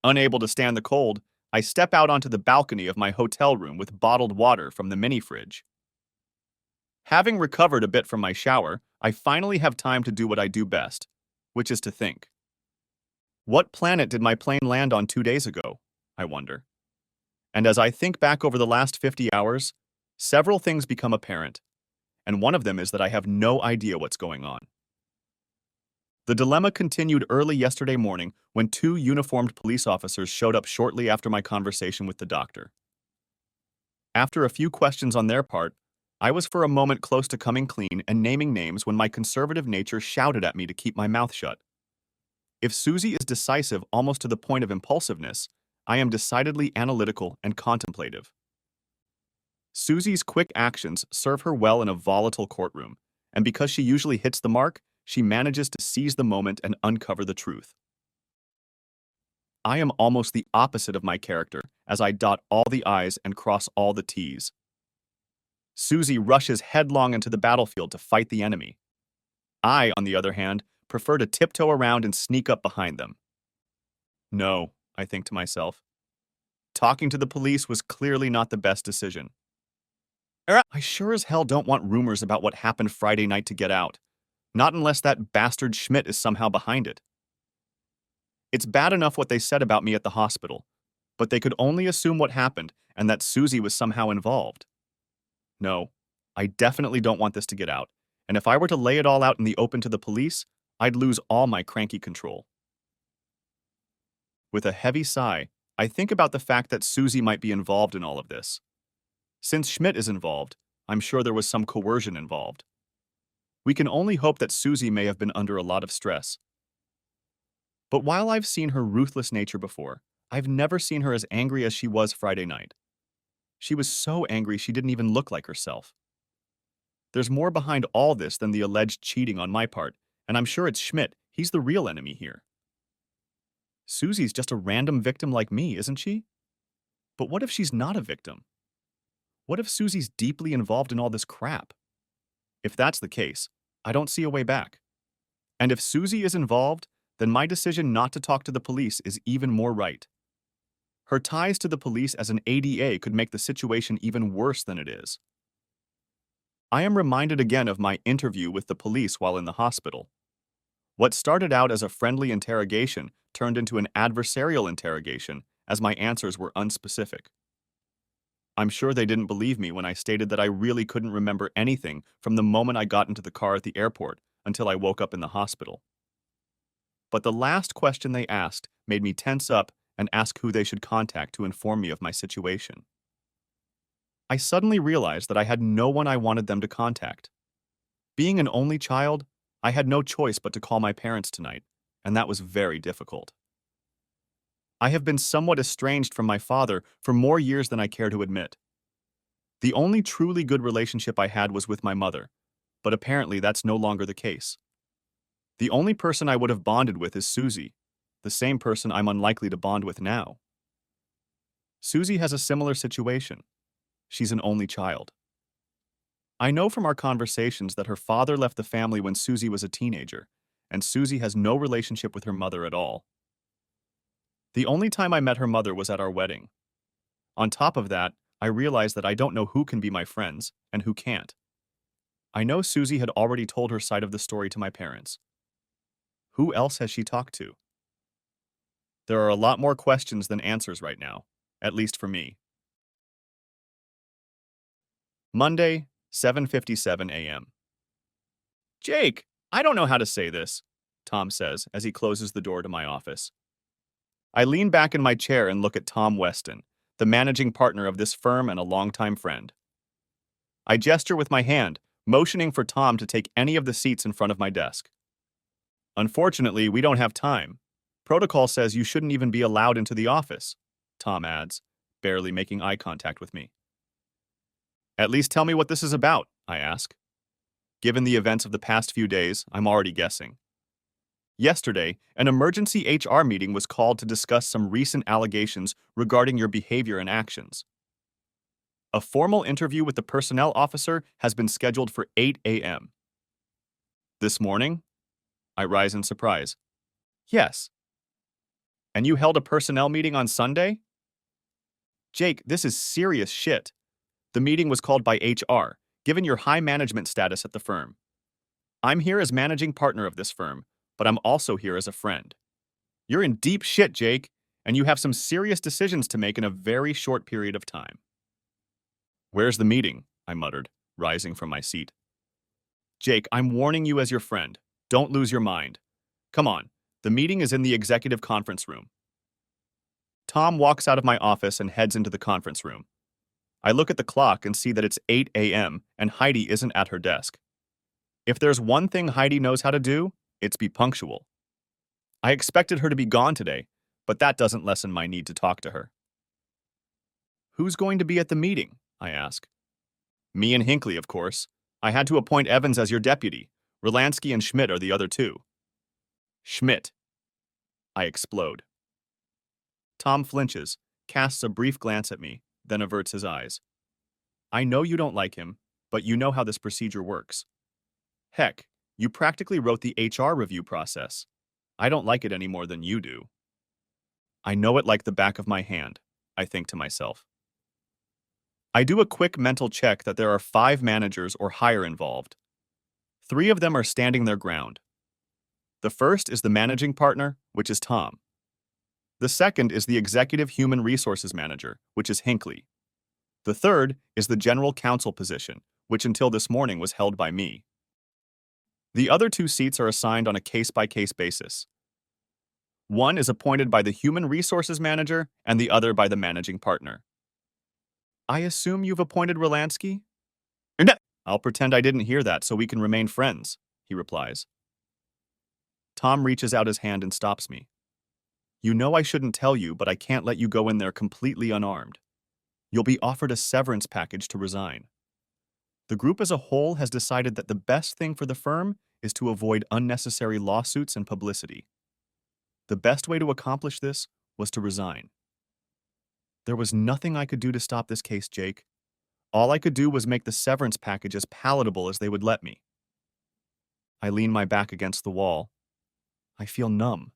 Unable to stand the cold, I step out onto the balcony of my hotel room with bottled water from the mini fridge. Having recovered a bit from my shower, I finally have time to do what I do best, which is to think. What planet did my plane land on 2 days ago? I wonder. And as I think back over the last 50 hours, several things become apparent, and one of them is that I have no idea what's going on. The dilemma continued early yesterday morning when two uniformed police officers showed up shortly after my conversation with the doctor. After a few questions on their part, I was for a moment close to coming clean and naming names when my conservative nature shouted at me to keep my mouth shut. If Susie is decisive almost to the point of impulsiveness, I am decidedly analytical and contemplative. Susie's quick actions serve her well in a volatile courtroom, and because she usually hits the mark, she manages to seize the moment and uncover the truth. I am almost the opposite of my character, as I dot all the I's and cross all the T's. Susie rushes headlong into the battlefield to fight the enemy. I, on the other hand, prefer to tiptoe around and sneak up behind them. No, I think to myself. Talking to the police was clearly not the best decision. I sure as hell don't want rumors about what happened Friday night to get out. Not unless that bastard Schmidt is somehow behind it. It's bad enough what they said about me at the hospital, but they could only assume what happened and that Susie was somehow involved. No, I definitely don't want this to get out, and if I were to lay it all out in the open to the police, I'd lose all my cranky control. With a heavy sigh, I think about the fact that Susie might be involved in all of this. Since Schmidt is involved, I'm sure there was some coercion involved. We can only hope that Susie may have been under a lot of stress. But while I've seen her ruthless nature before, I've never seen her as angry as she was Friday night. She was so angry she didn't even look like herself. There's more behind all this than the alleged cheating on my part, and I'm sure it's Schmidt. He's the real enemy here. Susie's just a random victim like me, isn't she? But what if she's not a victim? What if Susie's deeply involved in all this crap? If that's the case, I don't see a way back. And if Susie is involved, then my decision not to talk to the police is even more right. Her ties to the police as an ADA could make the situation even worse than it is. I am reminded again of my interview with the police while in the hospital. What started out as a friendly interrogation turned into an adversarial interrogation as my answers were unspecific. I'm sure they didn't believe me when I stated that I really couldn't remember anything from the moment I got into the car at the airport until I woke up in the hospital. But the last question they asked made me tense up and ask who they should contact to inform me of my situation. I suddenly realized that I had no one I wanted them to contact. Being an only child, I had no choice but to call my parents tonight, and that was very difficult. I have been somewhat estranged from my father for more years than I care to admit. The only truly good relationship I had was with my mother, but apparently that's no longer the case. The only person I would have bonded with is Susie, the same person I'm unlikely to bond with now. Susie has a similar situation. She's an only child. I know from our conversations that her father left the family when Susie was a teenager, and Susie has no relationship with her mother at all. The only time I met her mother was at our wedding. On top of that, I realized that I don't know who can be my friends and who can't. I know Susie had already told her side of the story to my parents. Who else has she talked to? There are a lot more questions than answers right now, at least for me. Monday, 7:57 a.m. Jake, I don't know how to say this, Tom says as he closes the door to my office. I lean back in my chair and look at Tom Weston, the managing partner of this firm and a longtime friend. I gesture with my hand, motioning for Tom to take any of the seats in front of my desk. Unfortunately, we don't have time. Protocol says you shouldn't even be allowed into the office, Tom adds, barely making eye contact with me. At least tell me what this is about, I ask. Given the events of the past few days, I'm already guessing. Yesterday, an emergency HR meeting was called to discuss some recent allegations regarding your behavior and actions. A formal interview with the personnel officer has been scheduled for 8 a.m. This morning? I rise in surprise. Yes. And you held a personnel meeting on Sunday? Jake, this is serious shit. The meeting was called by HR, given your high management status at the firm. I'm here as managing partner of this firm, but I'm also here as a friend. You're in deep shit, Jake, and you have some serious decisions to make in a very short period of time. Where's the meeting? I muttered, rising from my seat. Jake, I'm warning you as your friend. Don't lose your mind. Come on, the meeting is in the executive conference room. Tom walks out of my office and heads into the conference room. I look at the clock and see that it's 8 a.m. and Heidi isn't at her desk. If there's one thing Heidi knows how to do, it's be punctual. I expected her to be gone today, but that doesn't lessen my need to talk to her. Who's going to be at the meeting? I ask. Me and Hinckley, of course. I had to appoint Evans as your deputy. Rolansky and Schmidt are the other two. Schmidt. I explode. Tom flinches, casts a brief glance at me, then averts his eyes. I know you don't like him, but you know how this procedure works. Heck, you practically wrote the HR review process. I don't like it any more than you do. I know it like the back of my hand, I think to myself. I do a quick mental check that there are 5 managers or higher involved. 3 of them are standing their ground. The first is the managing partner, which is Tom. The second is the executive human resources manager, which is Hinckley. The third is the general counsel position, which until this morning was held by me. The other 2 seats are assigned on a case-by-case basis. One is appointed by the human resources manager and the other by the managing partner. I assume you've appointed Rolansky? No. I'll pretend I didn't hear that so we can remain friends, he replies. Tom reaches out his hand and stops me. You know I shouldn't tell you, but I can't let you go in there completely unarmed. You'll be offered a severance package to resign. The group as a whole has decided that the best thing for the firm is to avoid unnecessary lawsuits and publicity. The best way to accomplish this was to resign. There was nothing I could do to stop this case, Jake. All I could do was make the severance package as palatable as they would let me. I lean my back against the wall. I feel numb.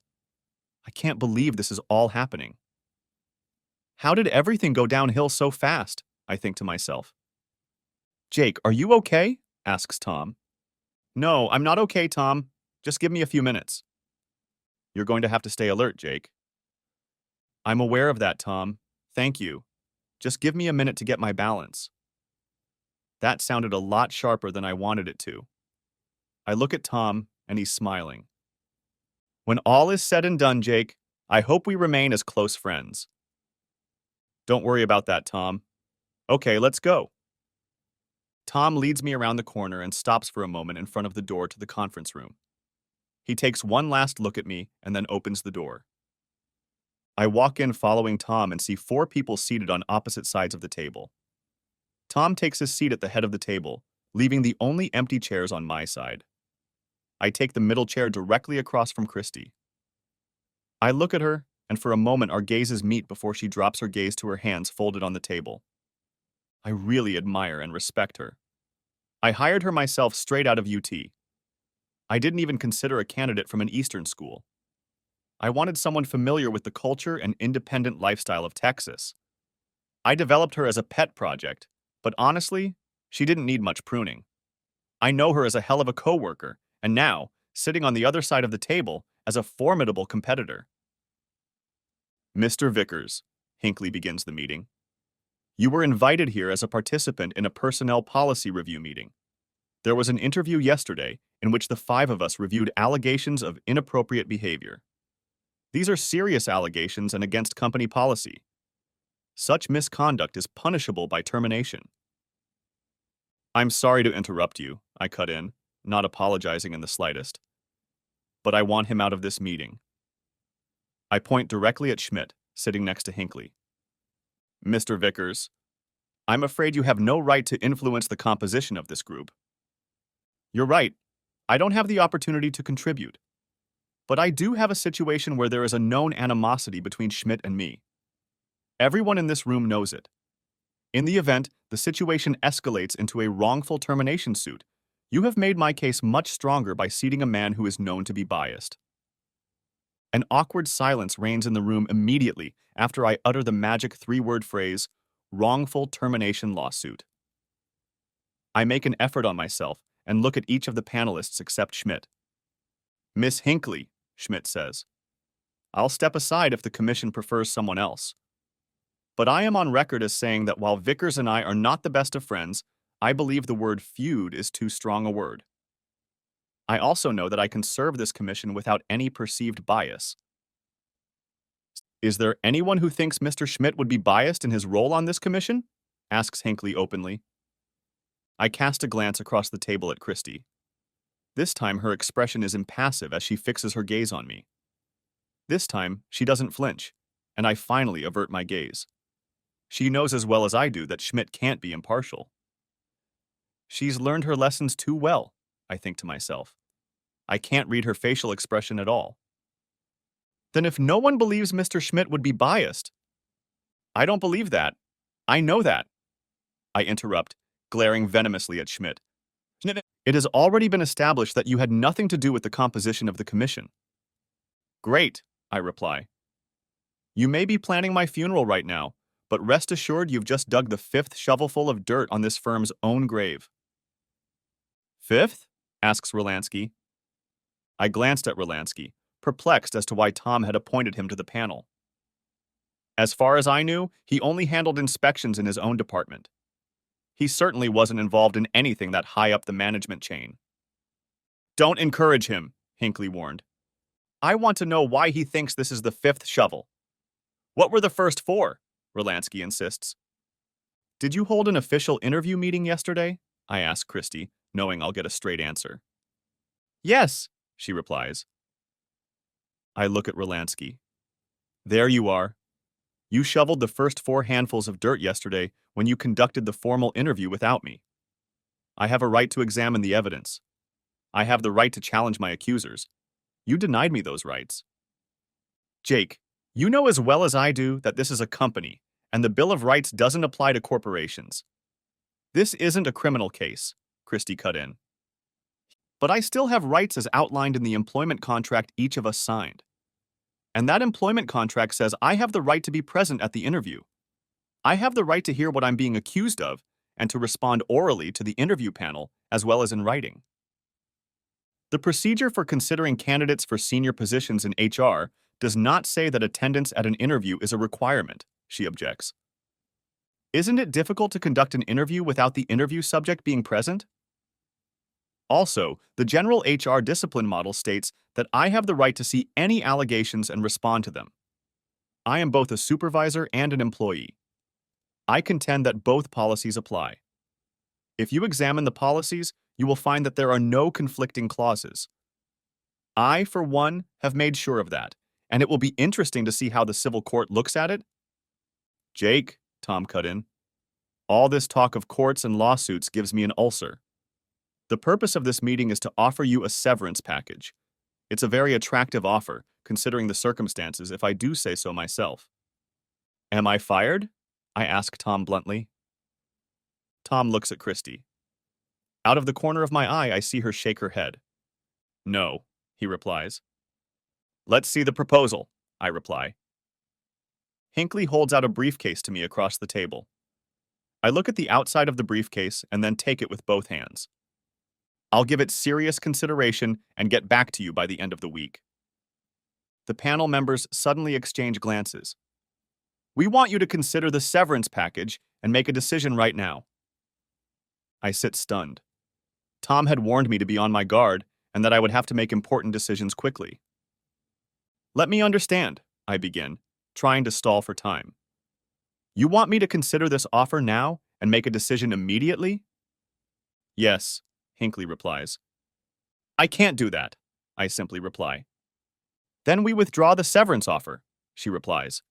I can't believe this is all happening. How did everything go downhill so fast? I think to myself. Jake, are you okay? Asks Tom. No, I'm not okay, Tom. Just give me a few minutes. You're going to have to stay alert, Jake. I'm aware of that, Tom. Thank you. Just give me a minute to get my balance. That sounded a lot sharper than I wanted it to. I look at Tom, and he's smiling. When all is said and done, Jake, I hope we remain as close friends. Don't worry about that, Tom. Okay, let's go. Tom leads me around the corner and stops for a moment in front of the door to the conference room. He takes one last look at me and then opens the door. I walk in following Tom and see 4 people seated on opposite sides of the table. Tom takes his seat at the head of the table, leaving the only empty chairs on my side. I take the middle chair directly across from Christy. I look at her, and for a moment our gazes meet before she drops her gaze to her hands folded on the table. I really admire and respect her. I hired her myself straight out of UT. I didn't even consider a candidate from an Eastern school. I wanted someone familiar with the culture and independent lifestyle of Texas. I developed her as a pet project, but honestly, she didn't need much pruning. I know her as a hell of a coworker, and now, sitting on the other side of the table, as a formidable competitor. Mr. Vickers, Hinckley begins the meeting. You were invited here as a participant in a personnel policy review meeting. There was an interview yesterday in which the 5 of us reviewed allegations of inappropriate behavior. These are serious allegations and against company policy. Such misconduct is punishable by termination. I'm sorry to interrupt you, I cut in, not apologizing in the slightest. But I want him out of this meeting. I point directly at Schmidt, sitting next to Hinckley. Mr. Vickers, I'm afraid you have no right to influence the composition of this group. You're right. I don't have the opportunity to contribute. But I do have a situation where there is a known animosity between Schmidt and me. Everyone in this room knows it. In the event the situation escalates into a wrongful termination suit, you have made my case much stronger by seating a man who is known to be biased. An awkward silence reigns in the room immediately after I utter the magic three-word phrase, wrongful termination lawsuit. I make an effort on myself and look at each of the panelists except Schmidt. Miss Hinckley, Schmidt says. I'll step aside if the commission prefers someone else. But I am on record as saying that while Vickers and I are not the best of friends, I believe the word feud is too strong a word. I also know that I can serve this commission without any perceived bias. Is there anyone who thinks Mr. Schmidt would be biased in his role on this commission? Asks Hinckley openly. I cast a glance across the table at Christie. This time her expression is impassive as she fixes her gaze on me. This time she doesn't flinch, and I finally avert my gaze. She knows as well as I do that Schmidt can't be impartial. She's learned her lessons too well, I think to myself. I can't read her facial expression at all. Then if no one believes Mr. Schmidt would be biased, I don't believe that. I know that. I interrupt, glaring venomously at Schmidt. It has already been established that you had nothing to do with the composition of the commission. Great, I reply. You may be planning my funeral right now, but rest assured you've just dug the 5th shovelful of dirt on this firm's own grave. 5th? Asks Rolansky. I glanced at Rolansky, perplexed as to why Tom had appointed him to the panel. As far as I knew, he only handled inspections in his own department. He certainly wasn't involved in anything that high up the management chain. Don't encourage him, Hinckley warned. I want to know why he thinks this is the 5th shovel. What were the first 4? Rolansky insists. Did you hold an official interview meeting yesterday? I ask Christie, knowing I'll get a straight answer. Yes, she replies. I look at Rolansky. There you are. You shoveled the first 4 handfuls of dirt yesterday when you conducted the formal interview without me. I have a right to examine the evidence. I have the right to challenge my accusers. You denied me those rights. Jake, you know as well as I do that this is a company, and the Bill of Rights doesn't apply to corporations. This isn't a criminal case, Christie cut in. But I still have rights as outlined in the employment contract each of us signed. And that employment contract says I have the right to be present at the interview. I have the right to hear what I'm being accused of and to respond orally to the interview panel as well as in writing. The procedure for considering candidates for senior positions in HR does not say that attendance at an interview is a requirement, she objects. Isn't it difficult to conduct an interview without the interview subject being present? Also, the general HR discipline model states that I have the right to see any allegations and respond to them. I am both a supervisor and an employee. I contend that both policies apply. If you examine the policies, you will find that there are no conflicting clauses. I, for one, have made sure of that, and it will be interesting to see how the civil court looks at it. Jake, Tom cut in, all this talk of courts and lawsuits gives me an ulcer. The purpose of this meeting is to offer you a severance package. It's a very attractive offer, considering the circumstances, if I do say so myself. Am I fired? I ask Tom bluntly. Tom looks at Christie. Out of the corner of my eye, I see her shake her head. No, he replies. Let's see the proposal, I reply. Hinckley holds out a briefcase to me across the table. I look at the outside of the briefcase and then take it with both hands. I'll give it serious consideration and get back to you by the end of the week. The panel members suddenly exchange glances. We want you to consider the severance package and make a decision right now. I sit stunned. Tom had warned me to be on my guard and that I would have to make important decisions quickly. Let me understand, I begin, trying to stall for time. You want me to consider this offer now and make a decision immediately? Yes, Hinckley replies. I can't do that, I simply reply. Then we withdraw the severance offer, she replies.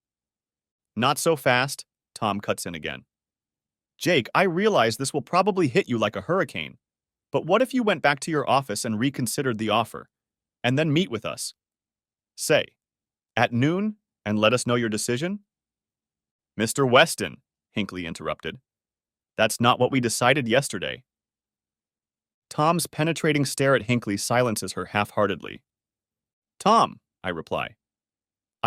Not so fast, Tom cuts in again. Jake, I realize this will probably hit you like a hurricane, but what if you went back to your office and reconsidered the offer, and then meet with us? Say, at noon, and let us know your decision? Mr. Weston, Hinckley interrupted. That's not what we decided yesterday. Tom's penetrating stare at Hinckley silences her half-heartedly. Tom, I reply,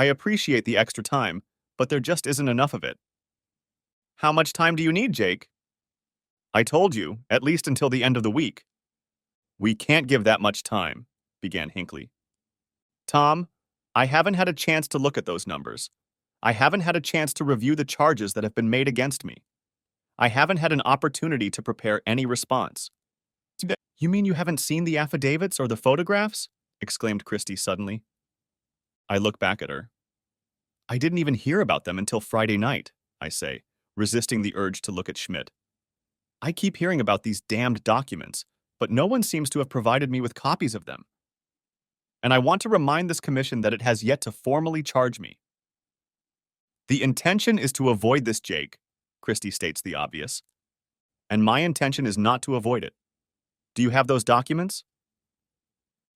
I appreciate the extra time, but there just isn't enough of it. How much time do you need, Jake? I told you, at least until the end of the week. We can't give that much time, began Hinckley. Tom, I haven't had a chance to look at those numbers. I haven't had a chance to review the charges that have been made against me. I haven't had an opportunity to prepare any response. You mean you haven't seen the affidavits or the photographs? Exclaimed Christie suddenly. I look back at her. I didn't even hear about them until Friday night, I say, resisting the urge to look at Schmidt. I keep hearing about these damned documents, but no one seems to have provided me with copies of them. And I want to remind this commission that it has yet to formally charge me. The intention is to avoid this, Jake, Christie states the obvious. And my intention is not to avoid it. Do you have those documents?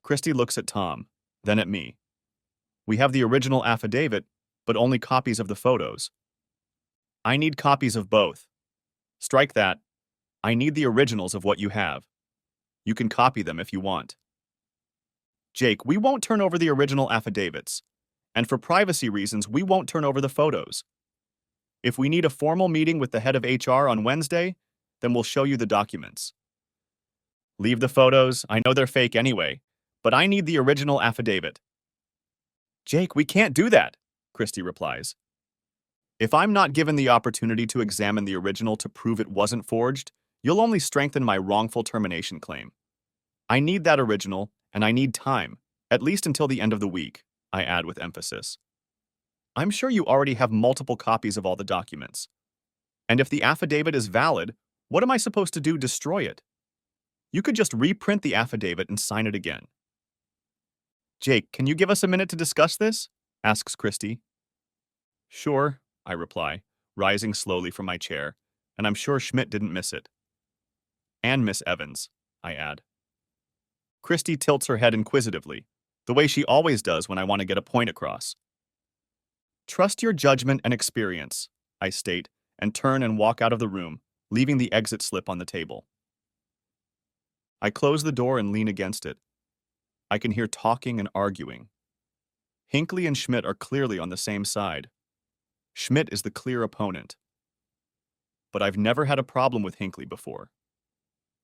Christie looks at Tom, then at me. We have the original affidavit, but only copies of the photos. I need copies of both. Strike that. I need the originals of what you have. You can copy them if you want. Jake, we won't turn over the original affidavits. And for privacy reasons, we won't turn over the photos. If we need a formal meeting with the head of HR on Wednesday, then we'll show you the documents. Leave the photos. I know they're fake anyway, but I need the original affidavit. Jake, we can't do that, Christie replies. If I'm not given the opportunity to examine the original to prove it wasn't forged, you'll only strengthen my wrongful termination claim. I need that original, and I need time, at least until the end of the week, I add with emphasis. I'm sure you already have multiple copies of all the documents. And if the affidavit is valid, what am I supposed to do? Destroy it? You could just reprint the affidavit and sign it again. Jake, can you give us a minute to discuss this? Asks Christie. Sure, I reply, rising slowly from my chair, and I'm sure Schmidt didn't miss it. And Miss Evans, I add. Christie tilts her head inquisitively, the way she always does when I want to get a point across. Trust your judgment and experience, I state, and turn and walk out of the room, leaving the exit slip on the table. I close the door and lean against it. I can hear talking and arguing. Hinckley and Schmidt are clearly on the same side. Schmidt is the clear opponent. But I've never had a problem with Hinckley before.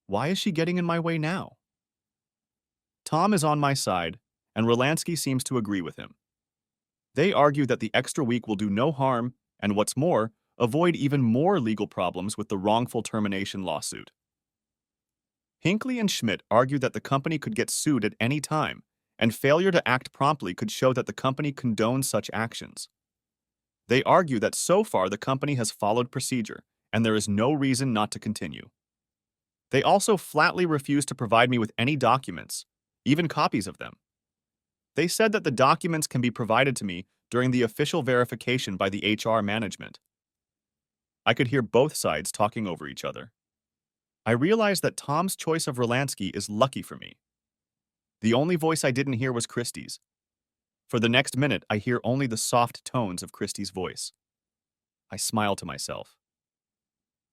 Why is she getting in my way now? Tom is on my side, and Rolansky seems to agree with him. They argue that the extra week will do no harm, and what's more, avoid even more legal problems with the wrongful termination lawsuit. Hinckley and Schmidt argue that the company could get sued at any time, and failure to act promptly could show that the company condones such actions. They argue that so far the company has followed procedure, and there is no reason not to continue. They also flatly refuse to provide me with any documents, even copies of them. They said that the documents can be provided to me during the official verification by the HR management. I could hear both sides talking over each other. I realized that Tom's choice of Rolansky is lucky for me. The only voice I didn't hear was Christie's. For the next minute, I hear only the soft tones of Christie's voice. I smile to myself.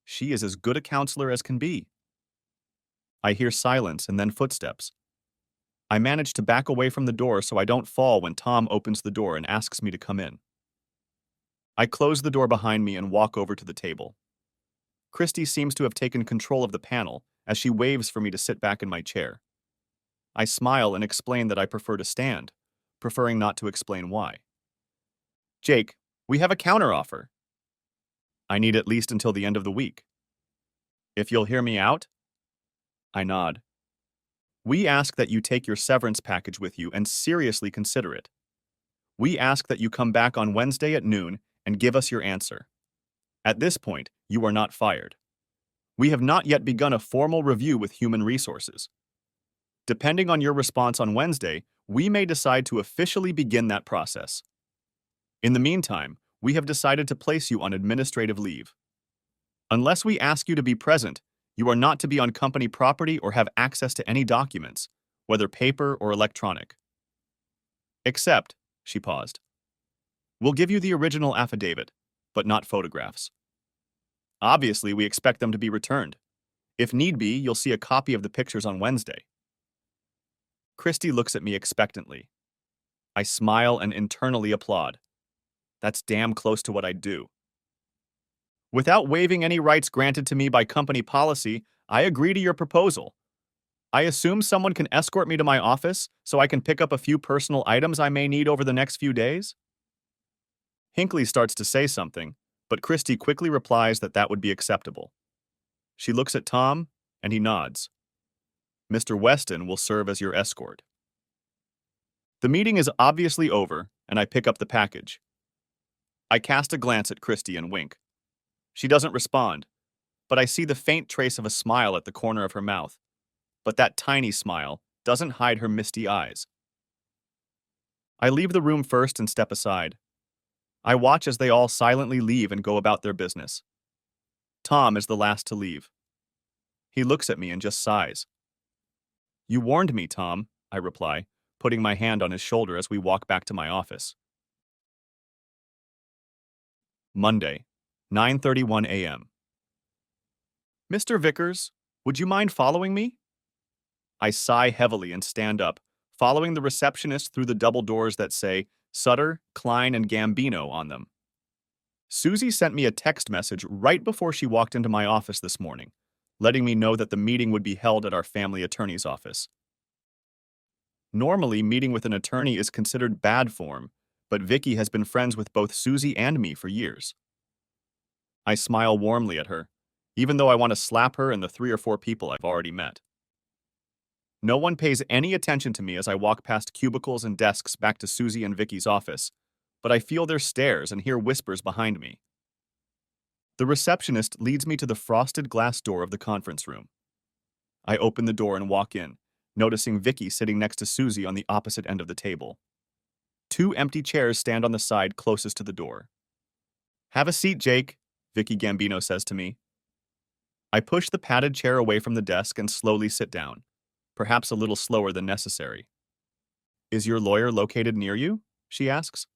She is as good a counselor as can be. I hear silence and then footsteps. I manage to back away from the door so I don't fall when Tom opens the door and asks me to come in. I close the door behind me and walk over to the table. Christie seems to have taken control of the panel as she waves for me to sit back in my chair. I smile and explain that I prefer to stand, preferring not to explain why. Jake, we have a counteroffer. I need at least until the end of the week. If you'll hear me out? I nod. We ask that you take your severance package with you and seriously consider it. We ask that you come back on Wednesday at noon and give us your answer. At this point, you are not fired. We have not yet begun a formal review with Human Resources. Depending on your response on Wednesday, we may decide to officially begin that process. In the meantime, we have decided to place you on administrative leave. Unless we ask you to be present, you are not to be on company property or have access to any documents, whether paper or electronic. Except, she paused. We'll give you the original affidavit, but not photographs. Obviously, we expect them to be returned. If need be, you'll see a copy of the pictures on Wednesday. Christie looks at me expectantly. I smile and internally applaud. That's damn close to what I'd do. Without waiving any rights granted to me by company policy, I agree to your proposal. I assume someone can escort me to my office so I can pick up a few personal items I may need over the next few days? Hinckley starts to say something, but Christie quickly replies that that would be acceptable. She looks at Tom, and he nods. Mr. Weston will serve as your escort. The meeting is obviously over, and I pick up the package. I cast a glance at Christie and wink. She doesn't respond, but I see the faint trace of a smile at the corner of her mouth. But that tiny smile doesn't hide her misty eyes. I leave the room first and step aside. I watch as they all silently leave and go about their business. Tom is the last to leave. He looks at me and just sighs. You warned me, Tom, I reply, putting my hand on his shoulder as we walk back to my office. Monday, 9:31 a.m. Mr. Vickers, would you mind following me? I sigh heavily and stand up, following the receptionist through the double doors that say Sutter, Klein, and Gambino on them. Susie sent me a text message right before she walked into my office this morning, letting me know that the meeting would be held at our family attorney's office. Normally, meeting with an attorney is considered bad form, but Vicky has been friends with both Susie and me for years. I smile warmly at her, even though I want to slap her and the 3 or 4 people I've already met. No one pays any attention to me as I walk past cubicles and desks back to Susie and Vicky's office, but I feel their stares and hear whispers behind me. The receptionist leads me to the frosted glass door of the conference room. I open the door and walk in, noticing Vicky sitting next to Susie on the opposite end of the table. 2 empty chairs stand on the side closest to the door. Have a seat, Jake, Vicky Gambino says to me. I push the padded chair away from the desk and slowly sit down, perhaps a little slower than necessary. Is your lawyer located near you? She asks.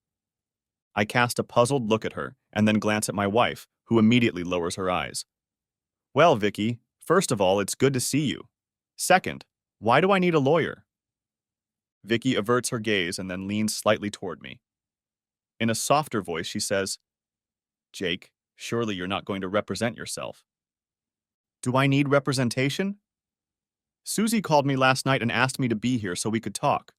I cast a puzzled look at her and then glance at my wife, who immediately lowers her eyes. Well, Vicky, first of all, it's good to see you. Second, why do I need a lawyer? Vicky averts her gaze and then leans slightly toward me. In a softer voice, she says, Jake, surely you're not going to represent yourself. Do I need representation? Susie called me last night and asked me to be here so we could talk.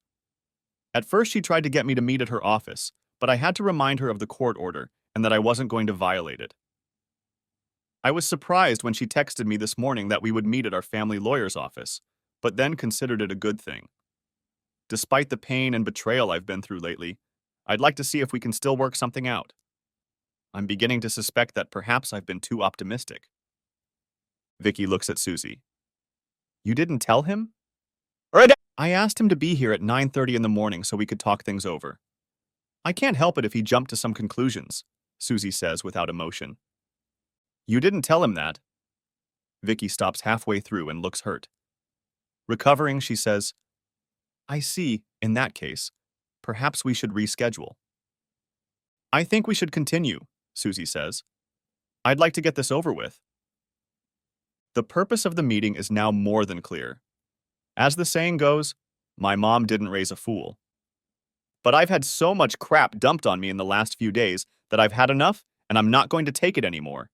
At first, she tried to get me to meet at her office, but I had to remind her of the court order and that I wasn't going to violate it. I was surprised when she texted me this morning that we would meet at our family lawyer's office, but then considered it a good thing. Despite the pain and betrayal I've been through lately, I'd like to see if we can still work something out. I'm beginning to suspect that perhaps I've been too optimistic. Vicky looks at Susie. You didn't tell him? I asked him to be here at 9:30 in the morning so we could talk things over. I can't help it if he jumped to some conclusions, Susie says without emotion. You didn't tell him that. Vicky stops halfway through and looks hurt. Recovering, she says, I see, in that case, perhaps we should reschedule. I think we should continue, Susie says. I'd like to get this over with. The purpose of the meeting is now more than clear. As the saying goes, my mom didn't raise a fool. But I've had so much crap dumped on me in the last few days that I've had enough and I'm not going to take it anymore.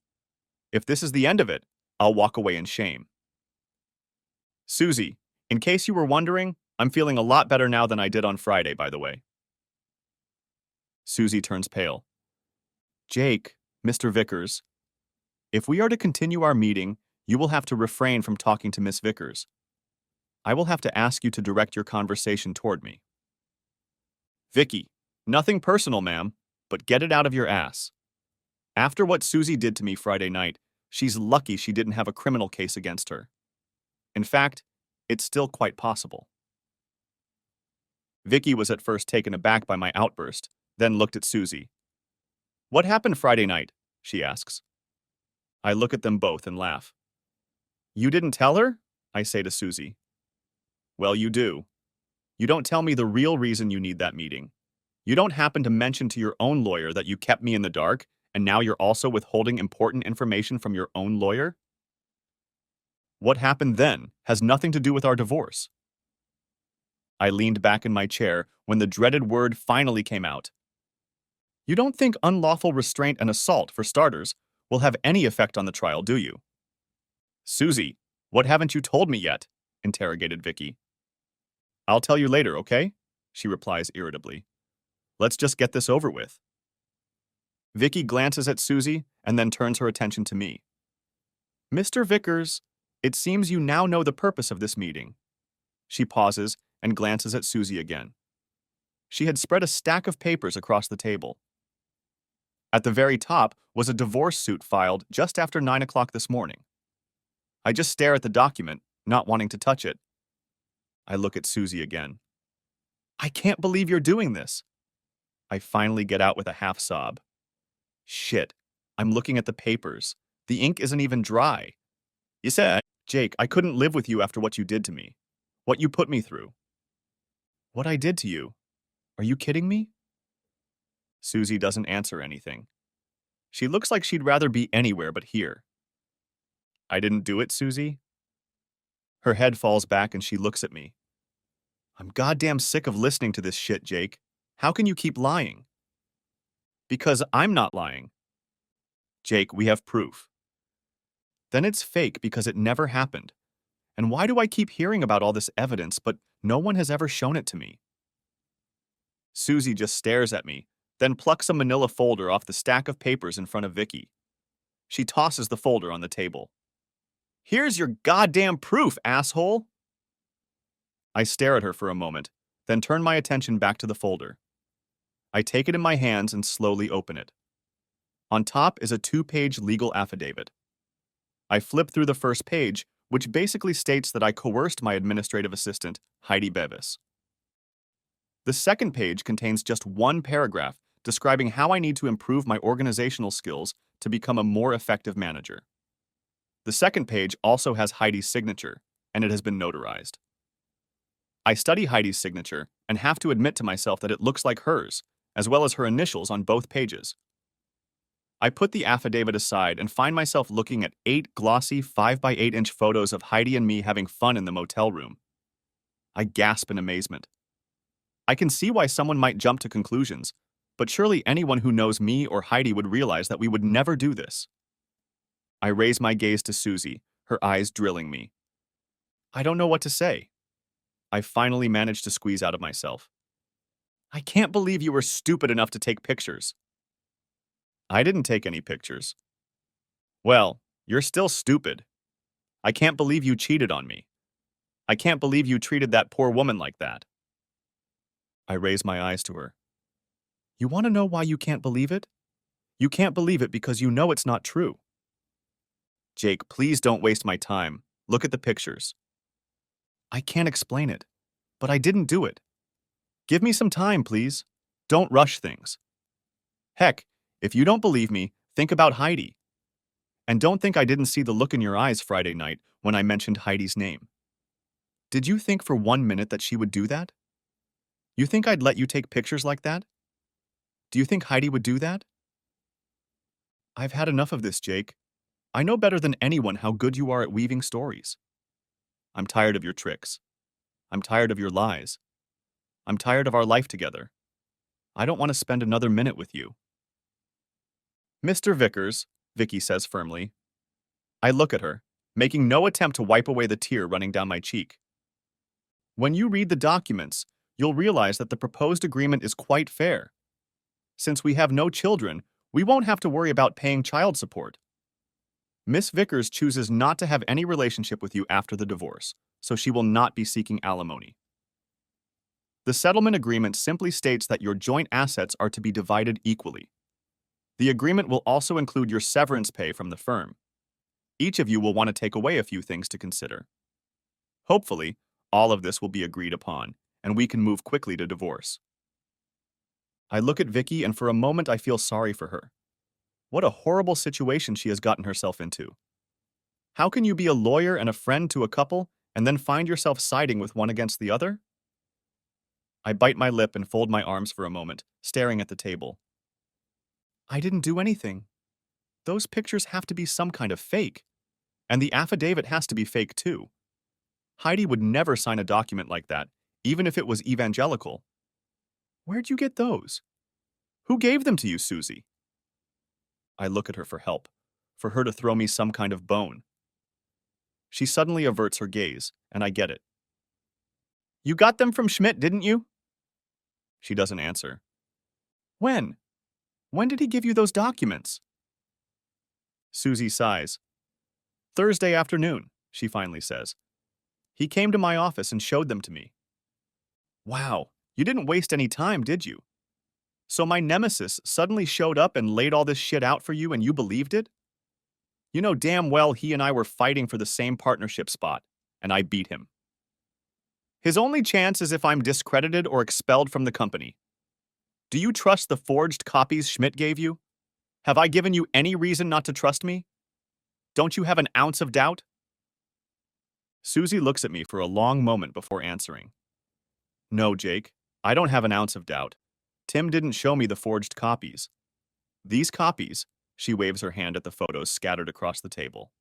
If this is the end of it, I'll walk away in shame. Susie, in case you were wondering, I'm feeling a lot better now than I did on Friday, by the way. Susie turns pale. Jake, Mr. Vickers, if we are to continue our meeting, you will have to refrain from talking to Miss Vickers. I will have to ask you to direct your conversation toward me. Vicky, nothing personal, ma'am, but get it out of your ass. After what Susie did to me Friday night, she's lucky she didn't have a criminal case against her. In fact, it's still quite possible. Vicky was at first taken aback by my outburst, then looked at Susie. What happened Friday night? She asks. I look at them both and laugh. You didn't tell her? I say to Susie. Well, you do. You don't tell me the real reason you need that meeting. You don't happen to mention to your own lawyer that you kept me in the dark, and now you're also withholding important information from your own lawyer? What happened then has nothing to do with our divorce. I leaned back in my chair when the dreaded word finally came out. You don't think unlawful restraint and assault, for starters, will have any effect on the trial, do you? Susie, what haven't you told me yet? Interrogated Vicky. I'll tell you later, okay? She replies irritably. Let's just get this over with. Vicky glances at Susie and then turns her attention to me. Mr. Vickers, it seems you now know the purpose of this meeting. She pauses and glances at Susie again. She had spread a stack of papers across the table. At the very top was a divorce suit filed just after 9 o'clock this morning. I just stare at the document, not wanting to touch it. I look at Susie again. I can't believe you're doing this. I finally get out with a half sob. Shit, I'm looking at the papers. The ink isn't even dry. You said, Jake, I couldn't live with you after what you did to me. What you put me through. What I did to you? Are you kidding me? Susie doesn't answer anything. She looks like she'd rather be anywhere but here. I didn't do it, Susie? Her head falls back and she looks at me. I'm goddamn sick of listening to this shit, Jake. How can you keep lying? Because I'm not lying. Jake, we have proof. Then it's fake because it never happened. And why do I keep hearing about all this evidence, but no one has ever shown it to me? Susie just stares at me, then plucks a manila folder off the stack of papers in front of Vicky. She tosses the folder on the table. Here's your goddamn proof, asshole! I stare at her for a moment, then turn my attention back to the folder. I take it in my hands and slowly open it. On top is a 2-page legal affidavit. I flip through the first page, which basically states that I coerced my administrative assistant, Heidi Bevis. The second page contains just one paragraph describing how I need to improve my organizational skills to become a more effective manager. The second page also has Heidi's signature, and it has been notarized. I study Heidi's signature and have to admit to myself that it looks like hers, as well as her initials on both pages. I put the affidavit aside and find myself looking at 8 glossy 5x8-inch photos of Heidi and me having fun in the motel room. I gasp in amazement. I can see why someone might jump to conclusions, but surely anyone who knows me or Heidi would realize that we would never do this. I raise my gaze to Susie, her eyes drilling me. I don't know what to say. I finally managed to squeeze out of myself. I can't believe you were stupid enough to take pictures. I didn't take any pictures. Well, you're still stupid. I can't believe you cheated on me. I can't believe you treated that poor woman like that. I raise my eyes to her. You want to know why you can't believe it? You can't believe it because you know it's not true. Jake, please don't waste my time. Look at the pictures. I can't explain it, but I didn't do it. Give me some time, please. Don't rush things. Heck, if you don't believe me, think about Heidi. And don't think I didn't see the look in your eyes Friday night when I mentioned Heidi's name. Did you think for 1 minute that she would do that? You think I'd let you take pictures like that? Do you think Heidi would do that? I've had enough of this, Jake. I know better than anyone how good you are at weaving stories. I'm tired of your tricks. I'm tired of your lies. I'm tired of our life together. I don't want to spend another minute with you. Mr. Vickers, Vicky says firmly. I look at her, making no attempt to wipe away the tear running down my cheek. When you read the documents, you'll realize that the proposed agreement is quite fair. Since we have no children, we won't have to worry about paying child support. Miss Vickers chooses not to have any relationship with you after the divorce, so she will not be seeking alimony. The settlement agreement simply states that your joint assets are to be divided equally. The agreement will also include your severance pay from the firm. Each of you will want to take away a few things to consider. Hopefully, all of this will be agreed upon, and we can move quickly to divorce. I look at Vicky and for a moment I feel sorry for her. What a horrible situation she has gotten herself into. How can you be a lawyer and a friend to a couple and then find yourself siding with one against the other? I bite my lip and fold my arms for a moment, staring at the table. I didn't do anything. Those pictures have to be some kind of fake. And the affidavit has to be fake too. Heidi would never sign a document like that, even if it was evangelical. Where'd you get those? Who gave them to you, Susie? I look at her for help, for her to throw me some kind of bone. She suddenly averts her gaze, and I get it. You got them from Schmidt, didn't you? She doesn't answer. When? When did he give you those documents? Susie sighs. Thursday afternoon, she finally says. He came to my office and showed them to me. Wow, you didn't waste any time, did you? So my nemesis suddenly showed up and laid all this shit out for you and you believed it? You know damn well he and I were fighting for the same partnership spot, and I beat him. His only chance is if I'm discredited or expelled from the company. Do you trust the forged copies Schmidt gave you? Have I given you any reason not to trust me? Don't you have an ounce of doubt? Susie looks at me for a long moment before answering. No, Jake, I don't have an ounce of doubt. Tim didn't show me the forged copies. These copies, she waves her hand at the photos scattered across the table,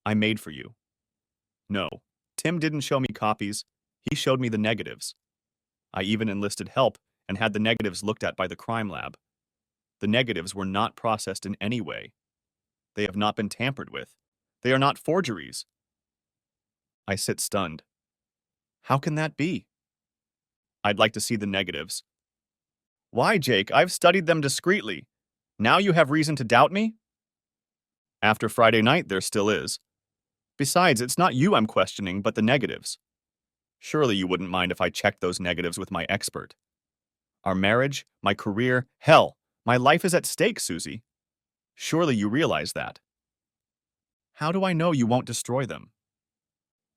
I made for you. No, Tim didn't show me copies. He showed me the negatives. I even enlisted help and had the negatives looked at by the crime lab. The negatives were not processed in any way. They have not been tampered with. They are not forgeries. I sit stunned. How can that be? I'd like to see the negatives. Why, Jake? I've studied them discreetly. Now you have reason to doubt me? After Friday night, there still is. Besides, it's not you I'm questioning, but the negatives. Surely you wouldn't mind if I checked those negatives with my expert. Our marriage, my career, hell, my life is at stake, Susie. Surely you realize that. How do I know you won't destroy them?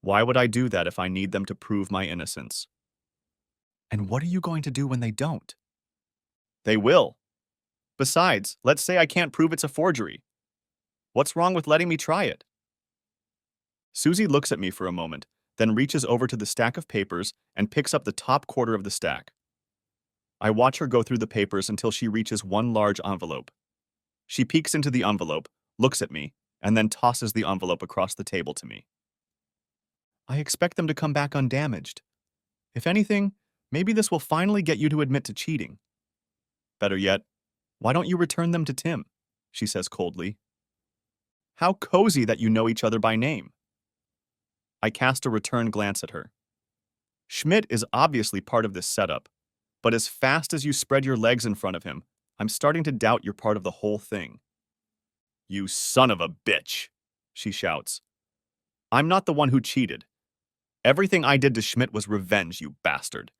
Why would I do that if I need them to prove my innocence? And what are you going to do when they don't? They will. Besides, let's say I can't prove it's a forgery. What's wrong with letting me try it? Susie looks at me for a moment, then reaches over to the stack of papers and picks up the top quarter of the stack. I watch her go through the papers until she reaches one large envelope. She peeks into the envelope, looks at me, and then tosses the envelope across the table to me. I expect them to come back undamaged. If anything, maybe this will finally get you to admit to cheating. Better yet, why don't you return them to Tim? She says coldly. How cozy that you know each other by name. I cast a return glance at her. Schmidt is obviously part of this setup, but as fast as you spread your legs in front of him, I'm starting to doubt you're part of the whole thing. You son of a bitch, she shouts. I'm not the one who cheated. Everything I did to Schmidt was revenge, you bastard.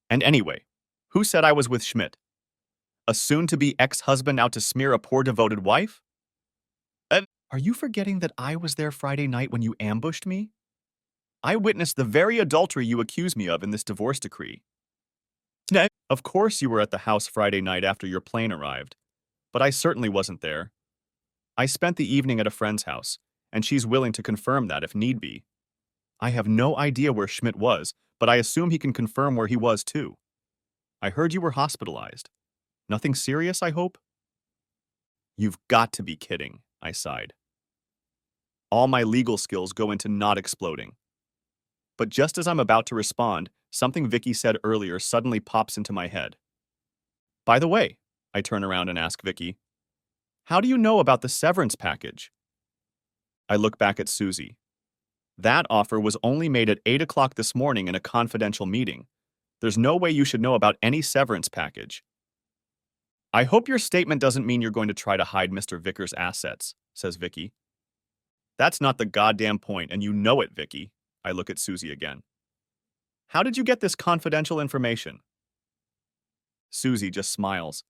And anyway, who said I was with Schmidt? A soon-to-be ex-husband out to smear a poor devoted wife? Are you forgetting that I was there Friday night when you ambushed me? I witnessed the very adultery you accuse me of in this divorce decree. Of course you were at the house Friday night after your plane arrived, but I certainly wasn't there. I spent the evening at a friend's house, and she's willing to confirm that if need be. I have no idea where Schmidt was, but I assume he can confirm where he was too. I heard you were hospitalized. Nothing serious, I hope? You've got to be kidding, I sighed. All my legal skills go into not exploding. But just as I'm about to respond, something Vicky said earlier suddenly pops into my head. By the way, I turn around and ask Vicky, how do you know about the severance package? I look back at Susie. That offer was only made at 8 o'clock this morning in a confidential meeting. There's no way you should know about any severance package. I hope your statement doesn't mean you're going to try to hide Mr. Vickers' assets, says Vicky. That's not the goddamn point, and you know it, Vicky. I look at Susie again. How did you get this confidential information? Susie just smiles.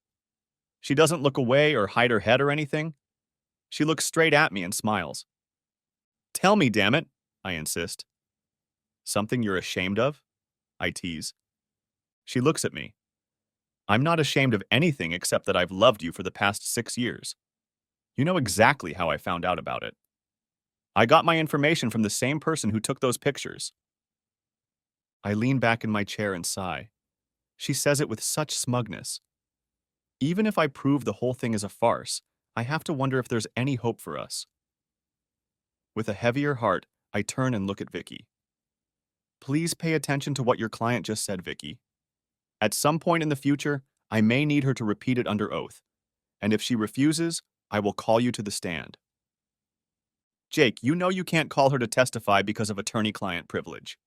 She doesn't look away or hide her head or anything. She looks straight at me and smiles. Tell me, damn it, I insist. Something you're ashamed of? I tease. She looks at me. I'm not ashamed of anything except that I've loved you for the past 6 years. You know exactly how I found out about it. I got my information from the same person who took those pictures. I lean back in my chair and sigh. She says it with such smugness. Even if I prove the whole thing is a farce, I have to wonder if there's any hope for us. With a heavier heart, I turn and look at Vicky. Please pay attention to what your client just said, Vicky. At some point in the future, I may need her to repeat it under oath, and if she refuses, I will call you to the stand. Jake, you know you can't call her to testify because of attorney-client privilege.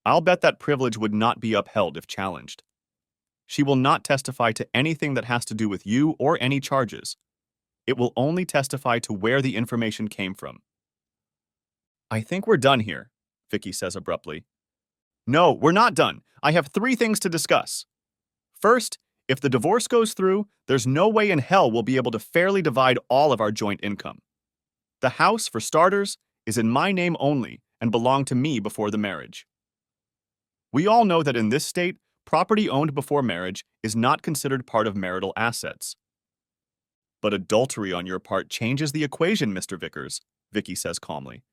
I'll bet that privilege would not be upheld if challenged. She will not testify to anything that has to do with you or any charges. It will only testify to where the information came from. I think we're done here, Vicky says abruptly. No, we're not done. I have 3 things to discuss. First, if the divorce goes through, there's no way in hell we'll be able to fairly divide all of our joint income. The house, for starters, is in my name only and belonged to me before the marriage. We all know that in this state, property owned before marriage is not considered part of marital assets. But adultery on your part changes the equation, Mr. Vickers, Vicky says calmly,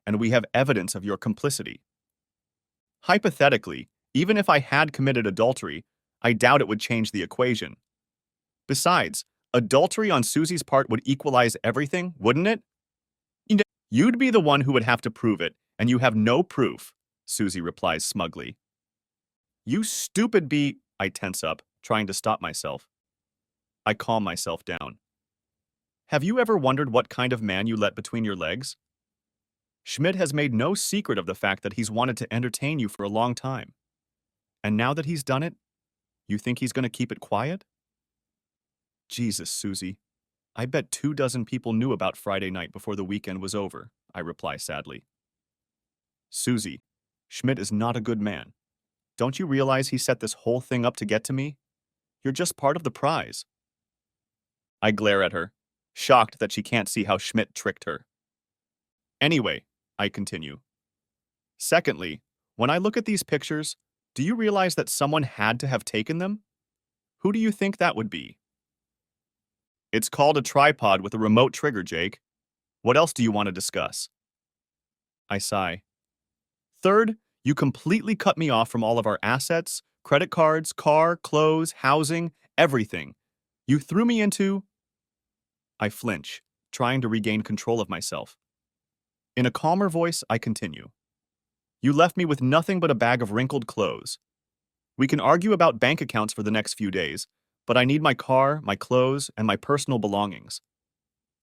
and we have evidence of your complicity. Hypothetically, even if I had committed adultery, I doubt it would change the equation. Besides, adultery on Susie's part would equalize everything, wouldn't it? You'd be the one who would have to prove it, and you have no proof, Susie replies smugly. You stupid I tense up, trying to stop myself. I calm myself down. Have you ever wondered what kind of man you let between your legs? Schmidt has made no secret of the fact that he's wanted to entertain you for a long time. And now that he's done it, you think he's going to keep it quiet? Jesus, Susie. I bet 24 people knew about Friday night before the weekend was over, I reply sadly. Susie, Schmidt is not a good man. Don't you realize he set this whole thing up to get to me? You're just part of the prize. I glare at her, shocked that she can't see how Schmidt tricked her. Anyway, I continue. Secondly, when I look at these pictures, do you realize that someone had to have taken them? Who do you think that would be? It's called a tripod with a remote trigger, Jake. What else do you want to discuss? I sigh. Third, you completely cut me off from all of our assets, credit cards, car, clothes, housing, everything. You threw me into... I flinch, trying to regain control of myself. In a calmer voice, I continue. You left me with nothing but a bag of wrinkled clothes. We can argue about bank accounts for the next few days, but I need my car, my clothes, and my personal belongings.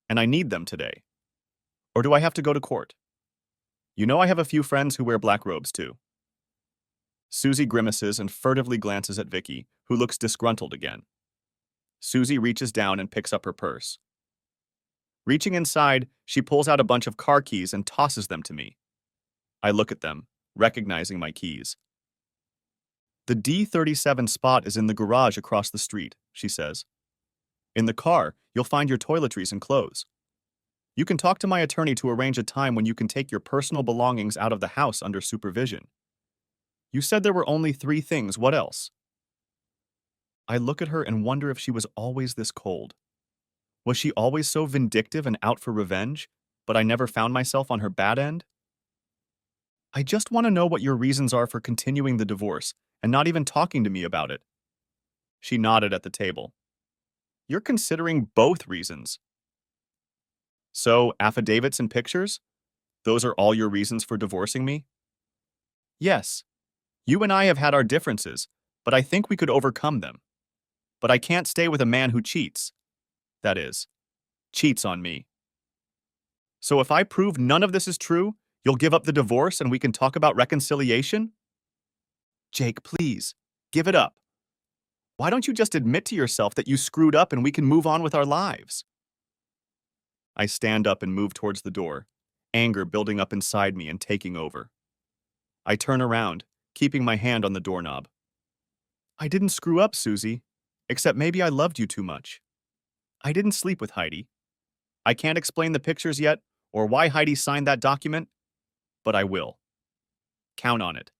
And I need them today. Or do I have to go to court? You know I have a few friends who wear black robes too. Susie grimaces and furtively glances at Vicky, who looks disgruntled again. Susie reaches down and picks up her purse. Reaching inside, she pulls out a bunch of car keys and tosses them to me. I look at them, recognizing my keys. The D37 spot is in the garage across the street, she says. In the car, you'll find your toiletries and clothes. You can talk to my attorney to arrange a time when you can take your personal belongings out of the house under supervision. You said there were only 3 things. What else? I look at her and wonder if she was always this cold. Was she always so vindictive and out for revenge, but I never found myself on her bad end? I just want to know what your reasons are for continuing the divorce and not even talking to me about it. She nodded at the table. You're considering both reasons. So, affidavits and pictures? Those are all your reasons for divorcing me? Yes. You and I have had our differences, but I think we could overcome them. But I can't stay with a man who cheats. That is, cheats on me. So if I prove none of this is true, you'll give up the divorce and we can talk about reconciliation? Jake, please, give it up. Why don't you just admit to yourself that you screwed up and we can move on with our lives? I stand up and move towards the door, anger building up inside me and taking over. I turn around, keeping my hand on the doorknob. I didn't screw up, Susie, except maybe I loved you too much. I didn't sleep with Heidi. I can't explain the pictures yet or why Heidi signed that document, but I will. Count on it.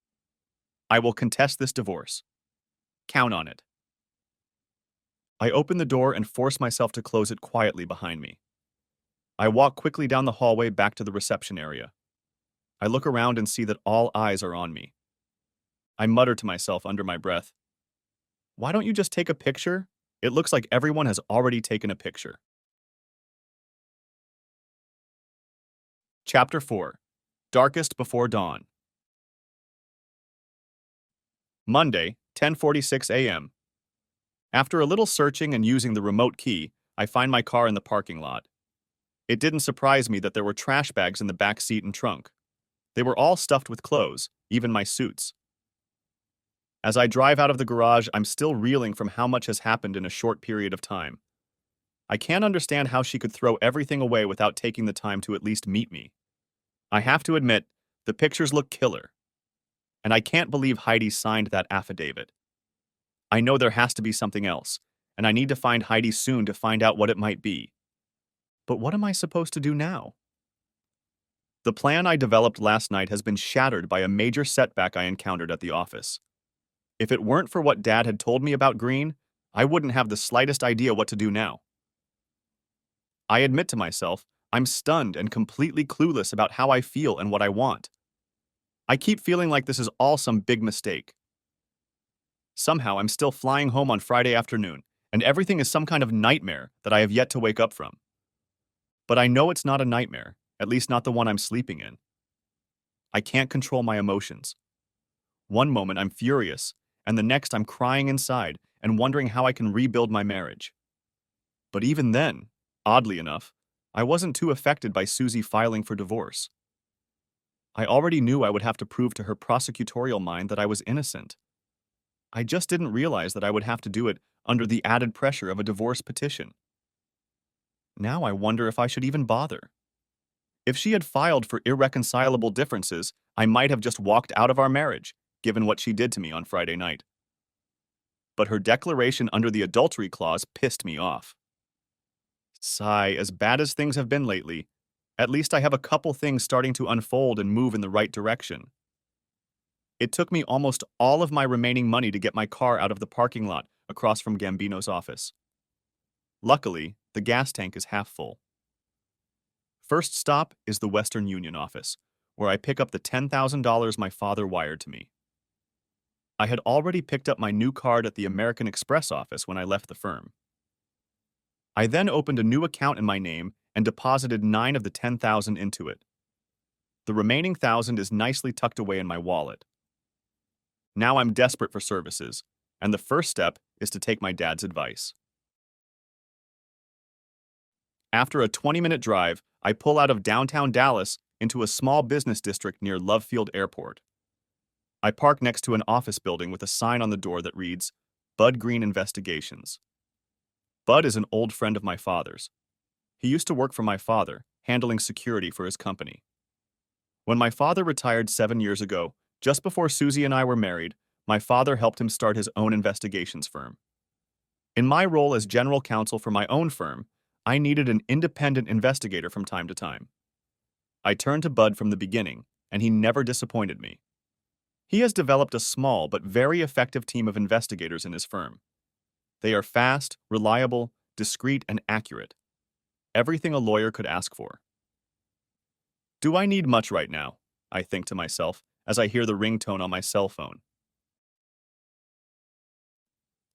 I will contest this divorce. Count on it. I open the door and force myself to close it quietly behind me. I walk quickly down the hallway back to the reception area. I look around and see that all eyes are on me. I mutter to myself under my breath, "Why don't you just take a picture? It looks like everyone has already taken a picture." Chapter 4. Darkest Before Dawn. Monday, 10:46 a.m. After a little searching and using the remote key, I find my car in the parking lot. It didn't surprise me that there were trash bags in the back seat and trunk. They were all stuffed with clothes, even my suits. As I drive out of the garage, I'm still reeling from how much has happened in a short period of time. I can't understand how she could throw everything away without taking the time to at least meet me. I have to admit, the pictures look killer. And I can't believe Heidi signed that affidavit. I know there has to be something else, and I need to find Heidi soon to find out what it might be. But what am I supposed to do now? The plan I developed last night has been shattered by a major setback I encountered at the office. If it weren't for what Dad had told me about Green, I wouldn't have the slightest idea what to do now. I admit to myself, I'm stunned and completely clueless about how I feel and what I want. I keep feeling like this is all some big mistake. Somehow I'm still flying home on Friday afternoon, and everything is some kind of nightmare that I have yet to wake up from. But I know it's not a nightmare, at least not the one I'm sleeping in. I can't control my emotions. One moment I'm furious, and the next I'm crying inside and wondering how I can rebuild my marriage. But even then, oddly enough, I wasn't too affected by Susie filing for divorce. I already knew I would have to prove to her prosecutorial mind that I was innocent. I just didn't realize that I would have to do it under the added pressure of a divorce petition. Now I wonder if I should even bother. If she had filed for irreconcilable differences, I might have just walked out of our marriage, given what she did to me on Friday night. But her declaration under the adultery clause pissed me off. Sigh, as bad as things have been lately, at least I have a couple things starting to unfold and move in the right direction. It took me almost all of my remaining money to get my car out of the parking lot across from Gambino's office. Luckily, the gas tank is half full. First stop is the Western Union office, where I pick up the $10,000 my father wired to me. I had already picked up my new card at the American Express office when I left the firm. I then opened a new account in my name and deposited $9,000 of the $10,000 into it. The remaining $1,000 is nicely tucked away in my wallet. Now I'm desperate for services, and the first step is to take my dad's advice. After a 20-minute drive, I pull out of downtown Dallas into a small business district near Love Field Airport. I park next to an office building with a sign on the door that reads, Bud Green Investigations. Bud is an old friend of my father's. He used to work for my father, handling security for his company. When my father retired 7 years ago, just before Susie and I were married, my father helped him start his own investigations firm. In my role as general counsel for my own firm, I needed an independent investigator from time to time. I turned to Bud from the beginning, and he never disappointed me. He has developed a small but very effective team of investigators in his firm. They are fast, reliable, discreet, and accurate. Everything a lawyer could ask for. Do I need much right now? I think to myself as I hear the ringtone on my cell phone.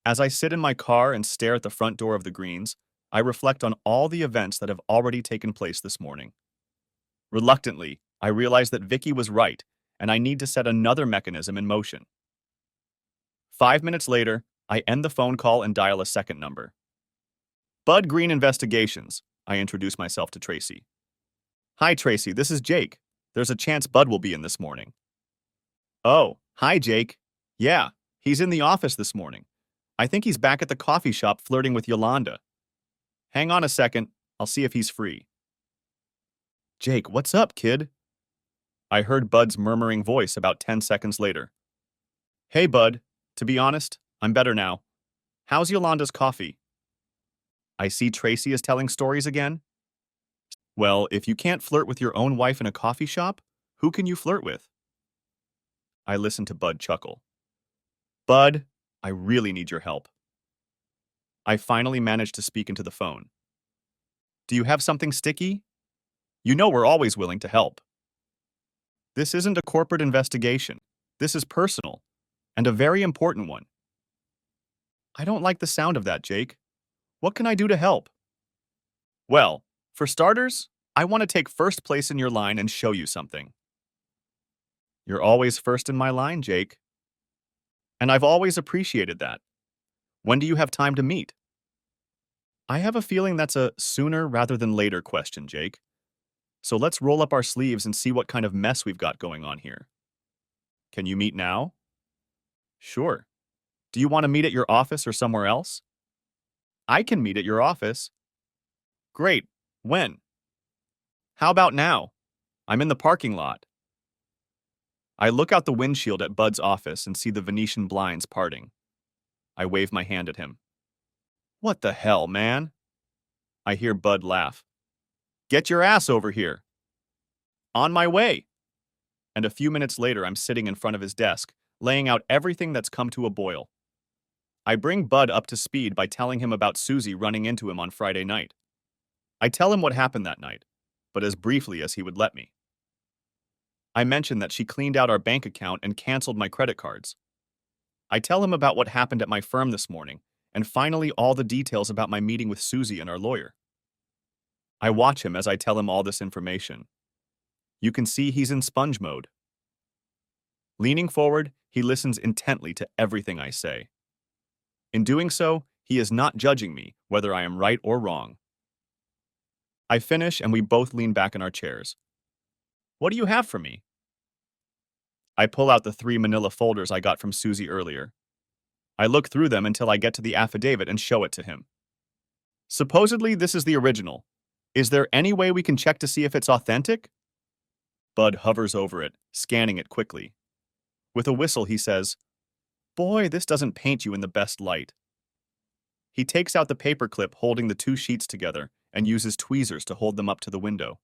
As I sit in my car and stare at the front door of the Greens, I reflect on all the events that have already taken place this morning. Reluctantly, I realize that Vicky was right, and I need to set another mechanism in motion. 5 minutes later, I end the phone call and dial a second number. Bud Green Investigations, I introduce myself to Tracy. Hi, Tracy, this is Jake. There's a chance Bud will be in this morning. Oh, hi, Jake. Yeah, he's in the office this morning. I think he's back at the coffee shop flirting with Yolanda. Hang on a second, I'll see if he's free. Jake, what's up, kid? I heard Bud's murmuring voice about 10 seconds later. Hey, Bud. To be honest, I'm better now. How's Yolanda's coffee? I see Tracy is telling stories again. Well, if you can't flirt with your own wife in a coffee shop, who can you flirt with? I listened to Bud chuckle. Bud, I really need your help. I finally managed to speak into the phone. Do you have something sticky? You know we're always willing to help. This isn't a corporate investigation. This is personal, and a very important one. I don't like the sound of that, Jake. What can I do to help? Well, for starters, I want to take first place in your line and show you something. You're always first in my line, Jake. And I've always appreciated that. When do you have time to meet? I have a feeling that's a sooner rather than later question, Jake. So let's roll up our sleeves and see what kind of mess we've got going on here. Can you meet now? Sure. Do you want to meet at your office or somewhere else? I can meet at your office. Great. When? How about now? I'm in the parking lot. I look out the windshield at Bud's office and see the Venetian blinds parting. I wave my hand at him. What the hell, man? I hear Bud laugh. Get your ass over here. On my way. And a few minutes later, I'm sitting in front of his desk, laying out everything that's come to a boil. I bring Bud up to speed by telling him about Susie running into him on Friday night. I tell him what happened that night, but as briefly as he would let me. I mention that she cleaned out our bank account and canceled my credit cards. I tell him about what happened at my firm this morning, and finally all the details about my meeting with Susie and our lawyer. I watch him as I tell him all this information. You can see he's in sponge mode. Leaning forward, he listens intently to everything I say. In doing so, he is not judging me, whether I am right or wrong. I finish and we both lean back in our chairs. What do you have for me? I pull out the 3 manila folders I got from Susie earlier. I look through them until I get to the affidavit and show it to him. Supposedly, this is the original. Is there any way we can check to see if it's authentic? Bud hovers over it, scanning it quickly. With a whistle, he says, Boy, this doesn't paint you in the best light. He takes out the paperclip holding the 2 sheets together and uses tweezers to hold them up to the window.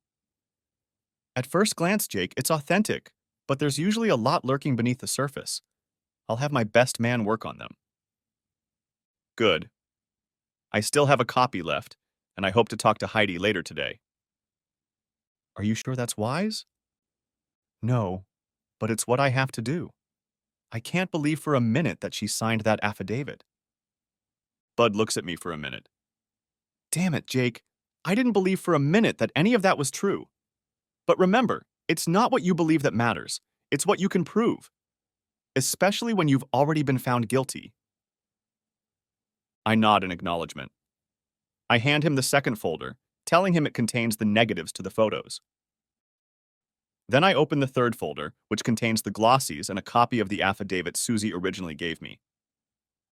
At first glance, Jake, it's authentic, but there's usually a lot lurking beneath the surface. I'll have my best man work on them. Good. I still have a copy left, and I hope to talk to Heidi later today. Are you sure that's wise? No, but it's what I have to do. I can't believe for a minute that she signed that affidavit. Bud looks at me for a minute. Damn it, Jake. I didn't believe for a minute that any of that was true. But remember, it's not what you believe that matters. It's what you can prove. Especially when you've already been found guilty. I nod in acknowledgement. I hand him the second folder, telling him it contains the negatives to the photos. Then I open the third folder, which contains the glossies and a copy of the affidavit Susie originally gave me.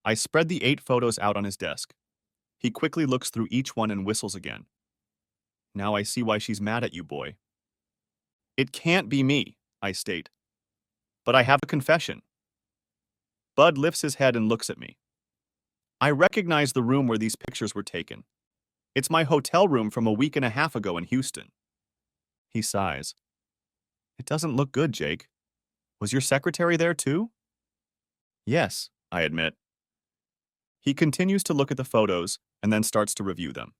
I spread the 8 photos out on his desk. He quickly looks through each one and whistles again. Now I see why she's mad at you, boy. It can't be me, I state. But I have a confession. Bud lifts his head and looks at me. I recognize the room where these pictures were taken. It's my hotel room from a week and a half ago in Houston. He sighs. It doesn't look good, Jake. Was your secretary there too? Yes, I admit. He continues to look at the photos and then starts to review them.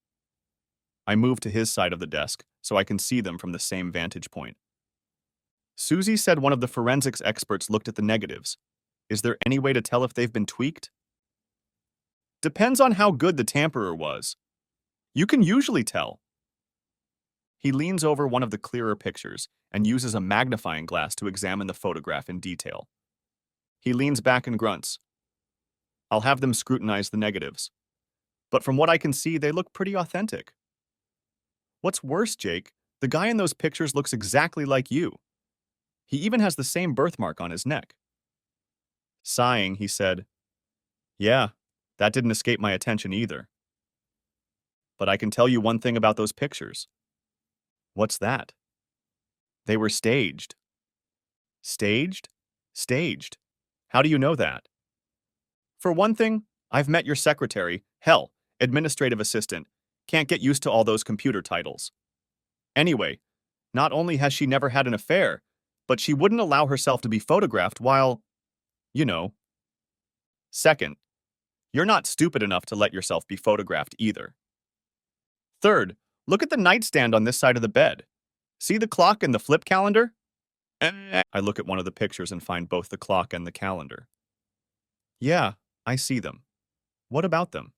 I move to his side of the desk so I can see them from the same vantage point. Susie said one of the forensics experts looked at the negatives. Is there any way to tell if they've been tweaked? Depends on how good the tamperer was. You can usually tell. He leans over one of the clearer pictures and uses a magnifying glass to examine the photograph in detail. He leans back and grunts. I'll have them scrutinize the negatives. But from what I can see, they look pretty authentic. What's worse, Jake, the guy in those pictures looks exactly like you. He even has the same birthmark on his neck. Sighing, he said, Yeah, that didn't escape my attention either. But I can tell you one thing about those pictures. What's that? They were staged. Staged? Staged. How do you know that? For one thing, I've met your secretary, hell, administrative assistant, can't get used to all those computer titles. Anyway, not only has she never had an affair, but she wouldn't allow herself to be photographed while, you know. Second, you're not stupid enough to let yourself be photographed either. Third, look at the nightstand on this side of the bed. See the clock and the flip calendar? I look at one of the pictures and find both the clock and the calendar. Yeah, I see them. What about them?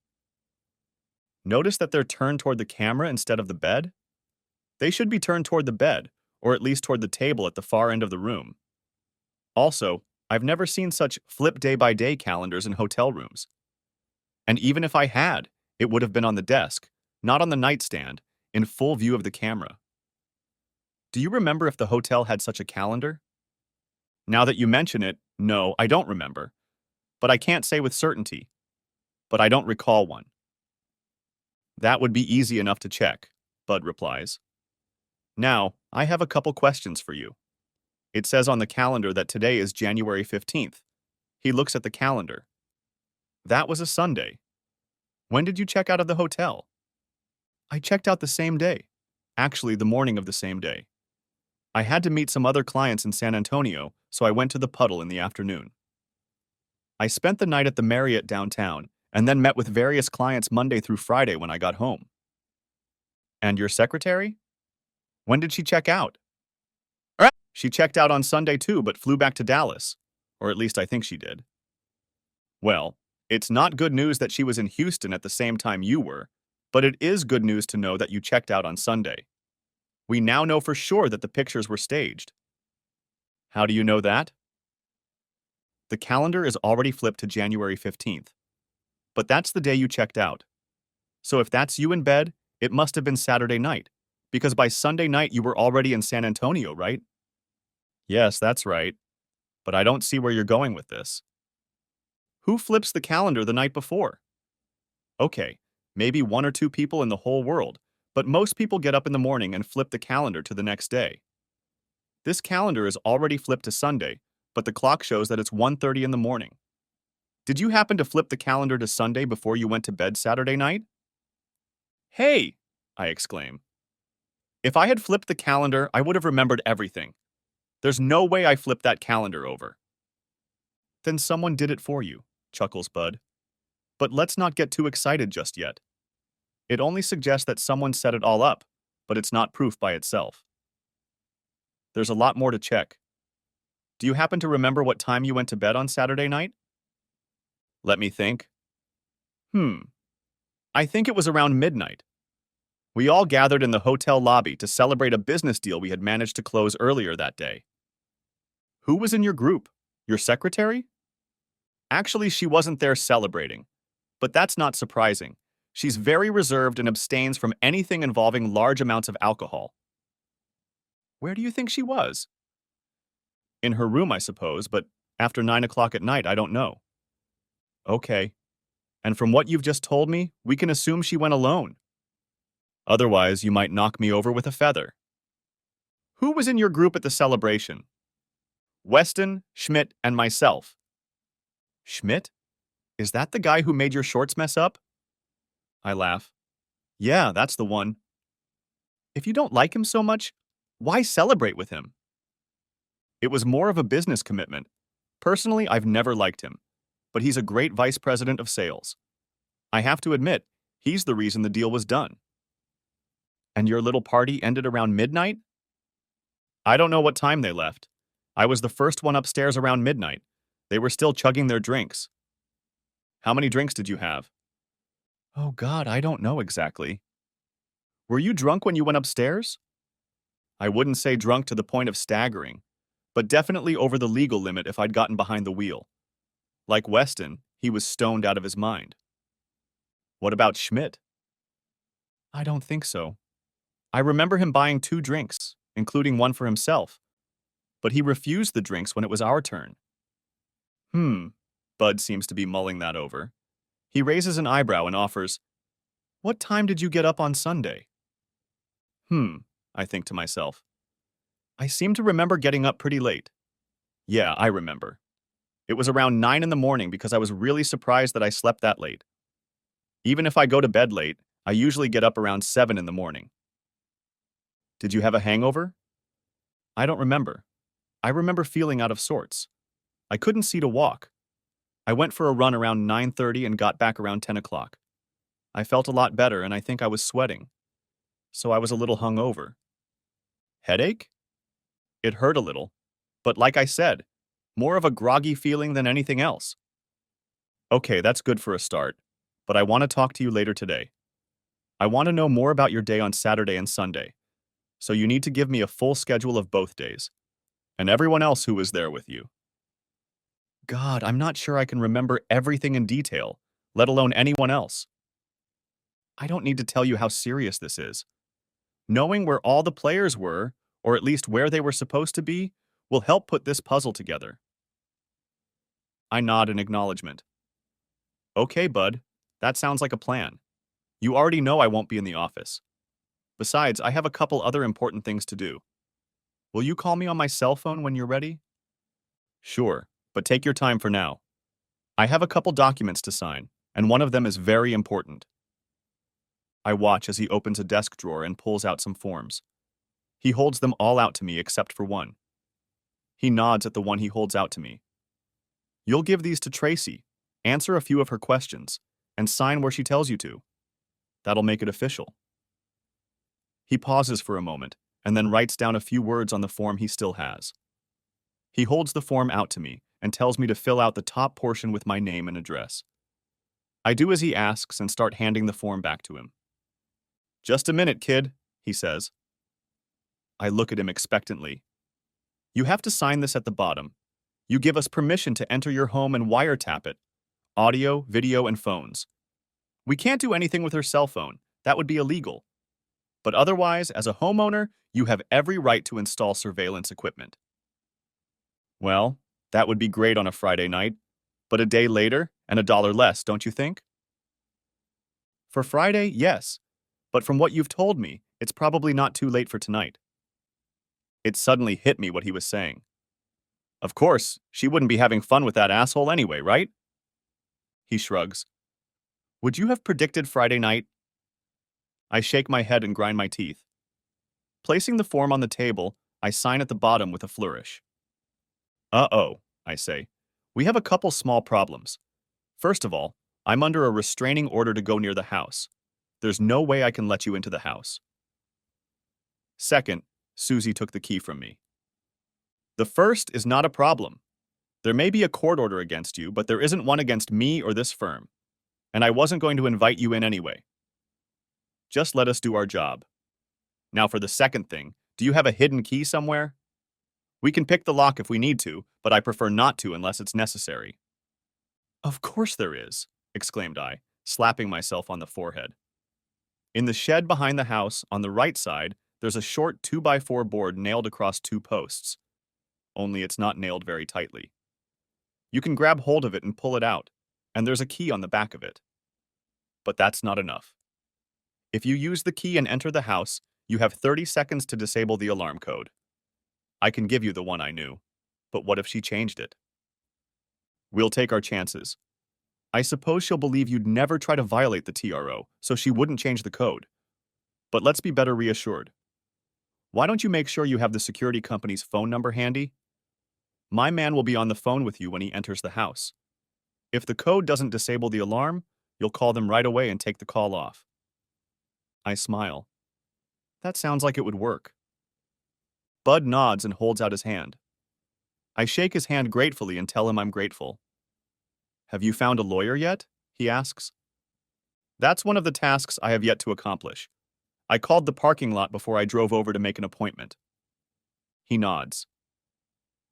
Notice that they're turned toward the camera instead of the bed? They should be turned toward the bed, or at least toward the table at the far end of the room. Also, I've never seen such flip day-by-day calendars in hotel rooms. And even if I had, it would have been on the desk, not on the nightstand, in full view of the camera. Do you remember if the hotel had such a calendar? Now that you mention it, no, I don't remember. But I can't say with certainty. But I don't recall one. That would be easy enough to check, Bud replies. Now, I have a couple questions for you. It says on the calendar that today is January 15th. He looks at the calendar. That was a Sunday. When did you check out of the hotel? I checked out the same day. Actually, the morning of the same day. I had to meet some other clients in San Antonio, so I went to the Puddle in the afternoon. I spent the night at the Marriott downtown, and then met with various clients Monday through Friday when I got home. And your secretary? When did she check out? She checked out on Sunday too, but flew back to Dallas. Or at least I think she did. Well, it's not good news that she was in Houston at the same time you were, but it is good news to know that you checked out on Sunday. We now know for sure that the pictures were staged. How do you know that? The calendar is already flipped to January 15th. But that's the day you checked out. So if that's you in bed, it must have been Saturday night, because by Sunday night you were already in San Antonio, right? Yes, that's right. But I don't see where you're going with this. Who flips the calendar the night before? Okay, maybe one or two people in the whole world, but most people get up in the morning and flip the calendar to the next day. This calendar is already flipped to Sunday, but the clock shows that it's 1:30 in the morning. Did you happen to flip the calendar to Sunday before you went to bed Saturday night? Hey! I exclaim. If I had flipped the calendar, I would have remembered everything. There's no way I flipped that calendar over. Then someone did it for you, chuckles Bud. But let's not get too excited just yet. It only suggests that someone set it all up, but it's not proof by itself. There's a lot more to check. Do you happen to remember what time you went to bed on Saturday night? Let me think. I think it was around midnight. We all gathered in the hotel lobby to celebrate a business deal we had managed to close earlier that day. Who was in your group? Your secretary? Actually, she wasn't there celebrating. But that's not surprising. She's very reserved and abstains from anything involving large amounts of alcohol. Where do you think she was? In her room, I suppose, but after 9 o'clock at night, I don't know. Okay. And from what you've just told me, we can assume she went alone. Otherwise, you might knock me over with a feather. Who was in your group at the celebration? Weston, Schmidt, and myself. Schmidt? Is that the guy who made your shorts mess up? I laugh. Yeah, that's the one. If you don't like him so much, why celebrate with him? It was more of a business commitment. Personally, I've never liked him, but he's a great vice president of sales. I have to admit, he's the reason the deal was done. And your little party ended around midnight? I don't know what time they left. I was the first one upstairs around midnight. They were still chugging their drinks. How many drinks did you have? Oh God, I don't know exactly. Were you drunk when you went upstairs? I wouldn't say drunk to the point of staggering, but definitely over the legal limit if I'd gotten behind the wheel. Like Weston, he was stoned out of his mind. What about Schmidt? I don't think so. I remember him buying 2 drinks, including one for himself, but he refused the drinks when it was our turn. Bud seems to be mulling that over. He raises an eyebrow and offers, "What time did you get up on Sunday?" I think to myself. I seem to remember getting up pretty late. Yeah, I remember. It was around 9 in the morning because I was really surprised that I slept that late. Even if I go to bed late, I usually get up around 7 in the morning. Did you have a hangover? I don't remember. I remember feeling out of sorts. I couldn't see to walk. I went for a run around 9:30 and got back around 10 o'clock. I felt a lot better and I think I was sweating. So I was a little hungover. Headache? It hurt a little, but like I said, more of a groggy feeling than anything else. Okay, that's good for a start, but I want to talk to you later today. I want to know more about your day on Saturday and Sunday, so you need to give me a full schedule of both days, and everyone else who was there with you. God, I'm not sure I can remember everything in detail, let alone anyone else. I don't need to tell you how serious this is. Knowing where all the players were, or at least where they were supposed to be, will help put this puzzle together. I nod in acknowledgement. Okay, bud. That sounds like a plan. You already know I won't be in the office. Besides, I have a couple other important things to do. Will you call me on my cell phone when you're ready? Sure, but take your time for now. I have a couple documents to sign, and one of them is very important. I watch as he opens a desk drawer and pulls out some forms. He holds them all out to me except for one. He nods at the one he holds out to me. You'll give these to Tracy, answer a few of her questions, and sign where she tells you to. That'll make it official. He pauses for a moment, and then writes down a few words on the form he still has. He holds the form out to me and tells me to fill out the top portion with my name and address. I do as he asks and start handing the form back to him. Just a minute, kid, he says. I look at him expectantly. You have to sign this at the bottom. You give us permission to enter your home and wiretap it. Audio, video, and phones. We can't do anything with her cell phone. That would be illegal. But otherwise, as a homeowner, you have every right to install surveillance equipment. Well, that would be great on a Friday night, but a day later and $1 less, don't you think? For Friday, yes, but from what you've told me, it's probably not too late for tonight. It suddenly hit me what he was saying. Of course, she wouldn't be having fun with that asshole anyway, right? He shrugs. Would you have predicted Friday night? I shake my head and grind my teeth. Placing the form on the table, I sign at the bottom with a flourish. Uh-oh, I say. We have a couple small problems. First of all, I'm under a restraining order to go near the house. There's no way I can let you into the house. Second, Susie took the key from me. The first is not a problem. There may be a court order against you, but there isn't one against me or this firm. And I wasn't going to invite you in anyway. Just let us do our job. Now for the second thing, do you have a hidden key somewhere? We can pick the lock if we need to, but I prefer not to unless it's necessary. Of course there is, exclaimed I, slapping myself on the forehead. In the shed behind the house, on the right side, there's a short 2x4 board nailed across two posts. Only it's not nailed very tightly. You can grab hold of it and pull it out, and there's a key on the back of it. But that's not enough. If you use the key and enter the house, you have 30 seconds to disable the alarm code. I can give you the one I knew, but what if she changed it? We'll take our chances. I suppose she'll believe you'd never try to violate the TRO, so she wouldn't change the code. But let's be better reassured. Why don't you make sure you have the security company's phone number handy? My man will be on the phone with you when he enters the house. If the code doesn't disable the alarm, you'll call them right away and take the call off. I smile. That sounds like it would work. Bud nods and holds out his hand. I shake his hand gratefully and tell him I'm grateful. Have you found a lawyer yet? He asks. That's one of the tasks I have yet to accomplish. I called the parking lot before I drove over to make an appointment. He nods.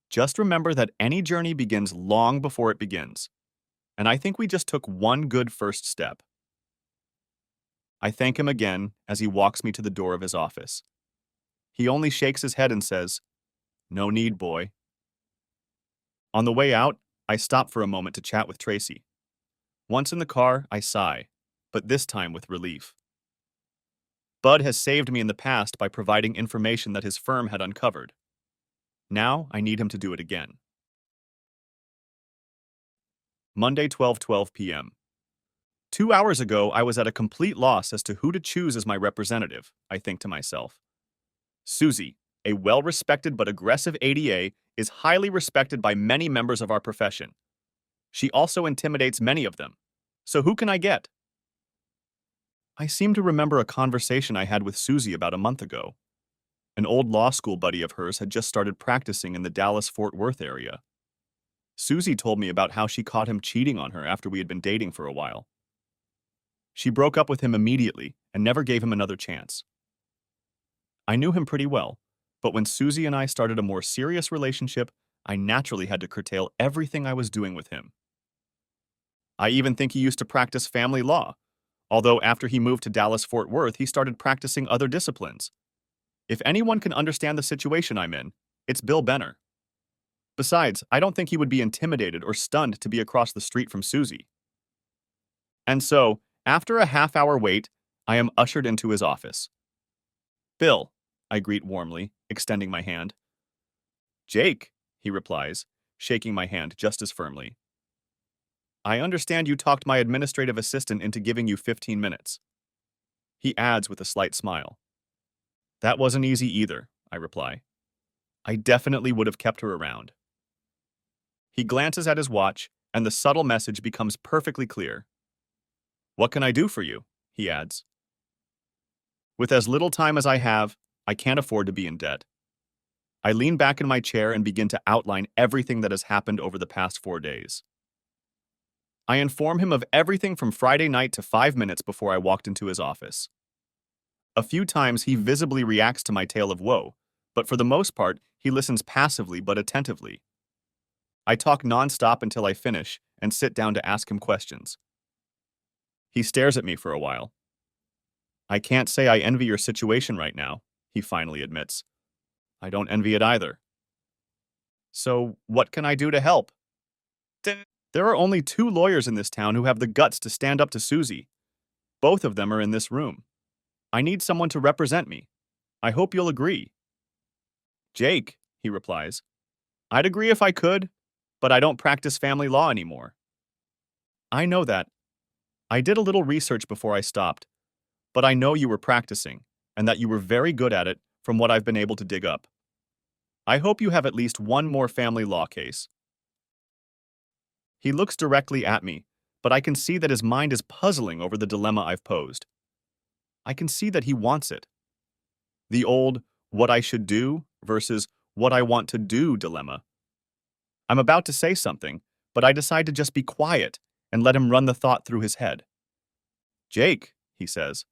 Just remember that any journey begins long before it begins. And I think we just took one good first step. I thank him again as he walks me to the door of his office. He only shakes his head and says, "No need, boy." On the way out, I stop for a moment to chat with Tracy. Once in the car, I sigh, but this time with relief. Bud has saved me in the past by providing information that his firm had uncovered. Now I need him to do it again. Monday, 12:12 p.m. 2 hours ago, I was at a complete loss as to who to choose as my representative, I think to myself. Susie, a well-respected but aggressive ADA, is highly respected by many members of our profession. She also intimidates many of them. So who can I get? I seem to remember a conversation I had with Susie about a month ago. An old law school buddy of hers had just started practicing in the Dallas-Fort Worth area. Susie told me about how she caught him cheating on her after we had been dating for a while. She broke up with him immediately and never gave him another chance. I knew him pretty well, but when Susie and I started a more serious relationship, I naturally had to curtail everything I was doing with him. I even think he used to practice family law, although after he moved to Dallas-Fort Worth, he started practicing other disciplines. If anyone can understand the situation I'm in, it's Bill Benner. Besides, I don't think he would be intimidated or stunned to be across the street from Susie. And so, after a half-hour wait, I am ushered into his office. Bill, I greet warmly, extending my hand. Jake, he replies, shaking my hand just as firmly. I understand you talked my administrative assistant into giving you 15 minutes. He adds with a slight smile. That wasn't easy either, I reply. I definitely would have kept her around. He glances at his watch, and the subtle message becomes perfectly clear. What can I do for you? He adds. With as little time as I have, I can't afford to be in debt. I lean back in my chair and begin to outline everything that has happened over the past 4 days. I inform him of everything from Friday night to 5 minutes before I walked into his office. A few times he visibly reacts to my tale of woe, but for the most part, he listens passively but attentively. I talk nonstop until I finish and sit down to ask him questions. He stares at me for a while. I can't say I envy your situation right now, he finally admits. I don't envy it either. So, what can I do to help? There are only 2 lawyers in this town who have the guts to stand up to Susie. Both of them are in this room. I need someone to represent me. I hope you'll agree. Jake, he replies. I'd agree if I could, but I don't practice family law anymore. I know that. I did a little research before I stopped, but I know you were practicing, and that you were very good at it from what I've been able to dig up. I hope you have at least one more family law case. He looks directly at me, but I can see that his mind is puzzling over the dilemma I've posed. I can see that he wants it. The old, what I should do versus what I want to do dilemma. I'm about to say something, but I decide to just be quiet and let him run the thought through his head. Jake, he says,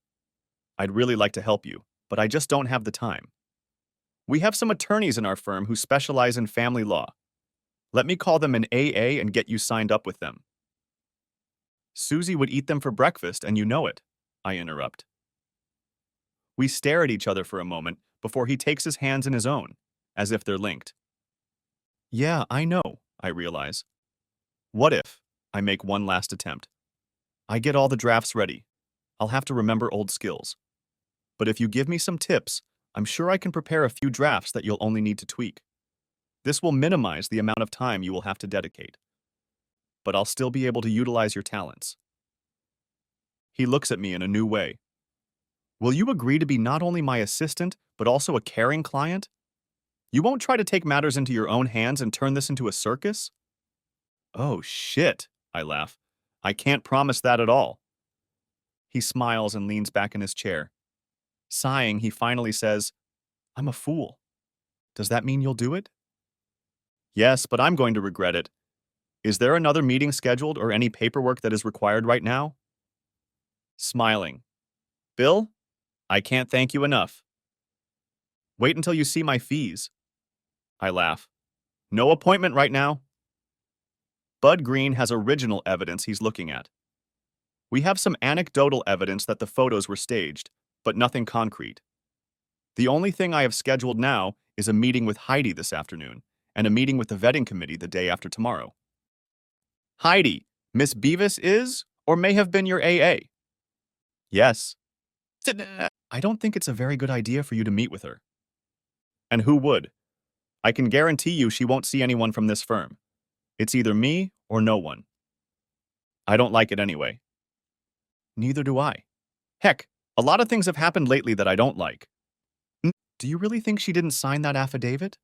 I'd really like to help you, but I just don't have the time. We have some attorneys in our firm who specialize in family law. Let me call them an AA and get you signed up with them. Susie would eat them for breakfast, and you know it, I interrupt. We stare at each other for a moment before he takes his hands in his own, as if they're linked. Yeah, I know, I realize. What if I make one last attempt? I get all the drafts ready. I'll have to remember old skills. But if you give me some tips, I'm sure I can prepare a few drafts that you'll only need to tweak. This will minimize the amount of time you will have to dedicate. But I'll still be able to utilize your talents. He looks at me in a new way. Will you agree to be not only my assistant, but also a caring client? You won't try to take matters into your own hands and turn this into a circus? Oh, shit, I laugh. I can't promise that at all. He smiles and leans back in his chair. Sighing, he finally says, I'm a fool. Does that mean you'll do it? Yes, but I'm going to regret it. Is there another meeting scheduled or any paperwork that is required right now? Smiling. Bill, I can't thank you enough. Wait until you see my fees. I laugh. No appointment right now. Bud Green has original evidence he's looking at. We have some anecdotal evidence that the photos were staged, but nothing concrete. The only thing I have scheduled now is a meeting with Heidi this afternoon, and a meeting with the vetting committee the day after tomorrow. Heidi, Miss Beavis is, or may have been your AA? Yes. I don't think it's a very good idea for you to meet with her. And who would? I can guarantee you she won't see anyone from this firm. It's either me or no one. I don't like it anyway. Neither do I. Heck, a lot of things have happened lately that I don't like. Do you really think she didn't sign that affidavit?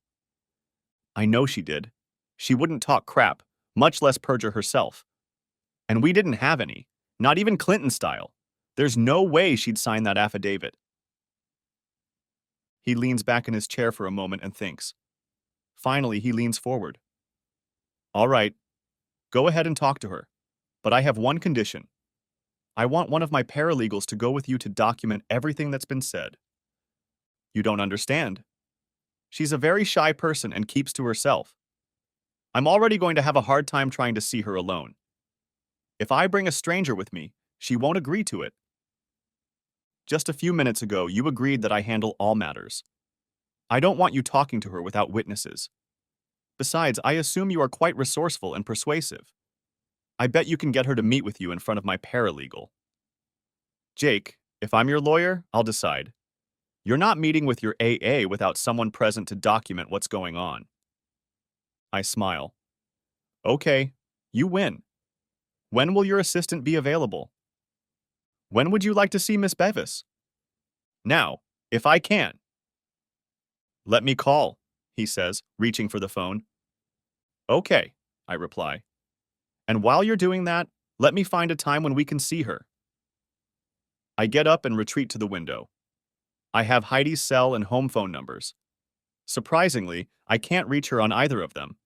I know she did. She wouldn't talk crap, much less perjure herself. And we didn't have any, not even Clinton style. There's no way she'd sign that affidavit. He leans back in his chair for a moment and thinks. Finally, he leans forward. All right, go ahead and talk to her. But I have one condition. I want one of my paralegals to go with you to document everything that's been said. You don't understand. She's a very shy person and keeps to herself. I'm already going to have a hard time trying to see her alone. If I bring a stranger with me, she won't agree to it. Just a few minutes ago, you agreed that I handle all matters. I don't want you talking to her without witnesses. Besides, I assume you are quite resourceful and persuasive. I bet you can get her to meet with you in front of my paralegal. Jake, if I'm your lawyer, I'll decide. You're not meeting with your AA without someone present to document what's going on. I smile. Okay, you win. When will your assistant be available? When would you like to see Miss Bevis? Now, if I can. Let me call, he says, reaching for the phone. Okay, I reply. And while you're doing that, let me find a time when we can see her. I get up and retreat to the window. I have Heidi's cell and home phone numbers. Surprisingly, I can't reach her on either of them.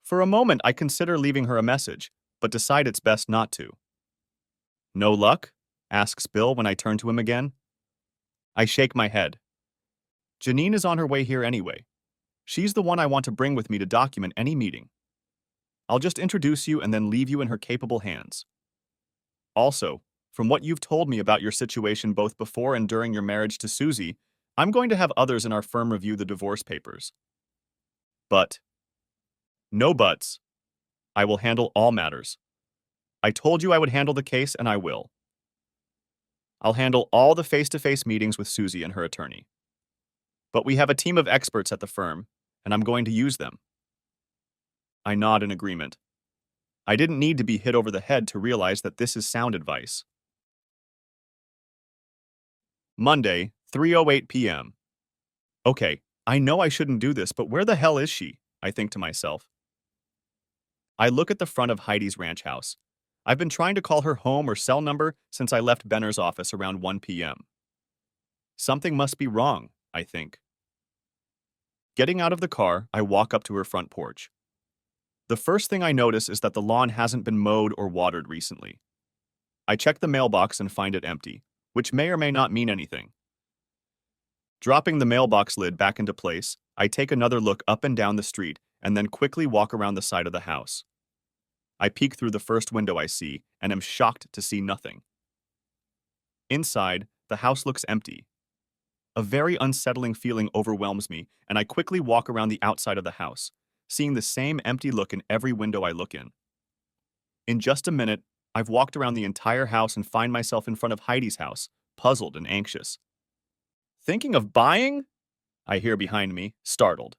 For a moment, I consider leaving her a message, but decide it's best not to. No luck? Asks Bill when I turn to him again. I shake my head. Janine is on her way here anyway. She's the one I want to bring with me to document any meeting. I'll just introduce you and then leave you in her capable hands. Also, from what you've told me about your situation both before and during your marriage to Susie, I'm going to have others in our firm review the divorce papers. But. No buts. I will handle all matters. I told you I would handle the case, and I will. I'll handle all the face-to-face meetings with Susie and her attorney. But we have a team of experts at the firm, and I'm going to use them. I nod in agreement. I didn't need to be hit over the head to realize that this is sound advice. Monday, 3:08 p.m. Okay, I know I shouldn't do this, but where the hell is she? I think to myself. I look at the front of Heidi's ranch house. I've been trying to call her home or cell number since I left Benner's office around 1 p.m. Something must be wrong, I think. Getting out of the car, I walk up to her front porch. The first thing I notice is that the lawn hasn't been mowed or watered recently. I check the mailbox and find it empty, which may or may not mean anything. Dropping the mailbox lid back into place, I take another look up and down the street and then quickly walk around the side of the house. I peek through the first window I see and am shocked to see nothing. Inside, the house looks empty. A very unsettling feeling overwhelms me, and I quickly walk around the outside of the house, seeing the same empty look in every window I look in. In just a minute, I've walked around the entire house and find myself in front of Heidi's house, puzzled and anxious. Thinking of buying? I hear behind me, startled.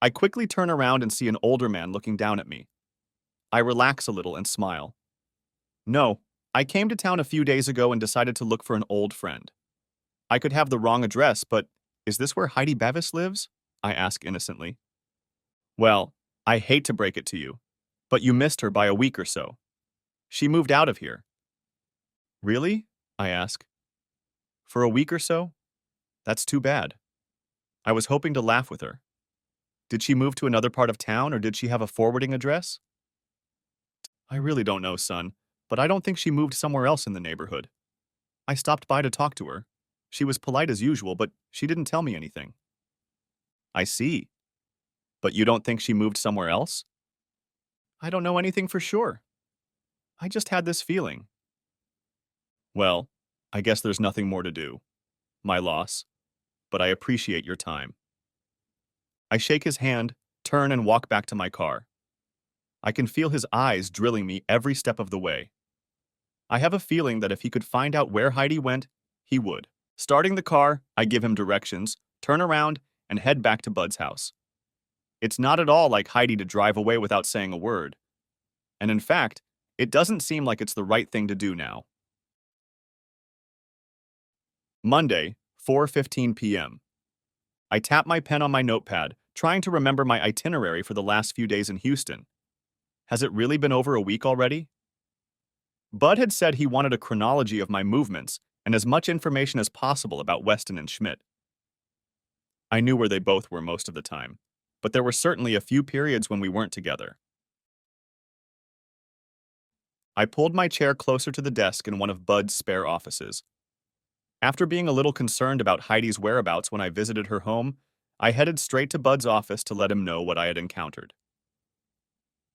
I quickly turn around and see an older man looking down at me. I relax a little and smile. No, I came to town a few days ago and decided to look for an old friend. I could have the wrong address, but is this where Heidi Bevis lives? I ask innocently. Well, I hate to break it to you, but you missed her by a week or so. She moved out of here. Really? I ask. For a week or so? That's too bad. I was hoping to laugh with her. Did she move to another part of town, or did she have a forwarding address? I really don't know, son, but I don't think she moved somewhere else in the neighborhood. I stopped by to talk to her. She was polite as usual, but she didn't tell me anything. I see. But you don't think she moved somewhere else? I don't know anything for sure. I just had this feeling. Well, I guess there's nothing more to do. My loss. But I appreciate your time. I shake his hand, turn and walk back to my car. I can feel his eyes drilling me every step of the way. I have a feeling that if he could find out where Heidi went, he would. Starting the car, I give him directions, turn around, and head back to Bud's house. It's not at all like Heidi to drive away without saying a word. And in fact, it doesn't seem like it's the right thing to do now. Monday, 4:15 p.m. I tap my pen on my notepad, trying to remember my itinerary for the last few days in Houston. Has it really been over a week already? Bud had said he wanted a chronology of my movements and as much information as possible about Weston and Schmidt. I knew where they both were most of the time, but there were certainly a few periods when we weren't together. I pulled my chair closer to the desk in one of Bud's spare offices. After being a little concerned about Heidi's whereabouts when I visited her home, I headed straight to Bud's office to let him know what I had encountered.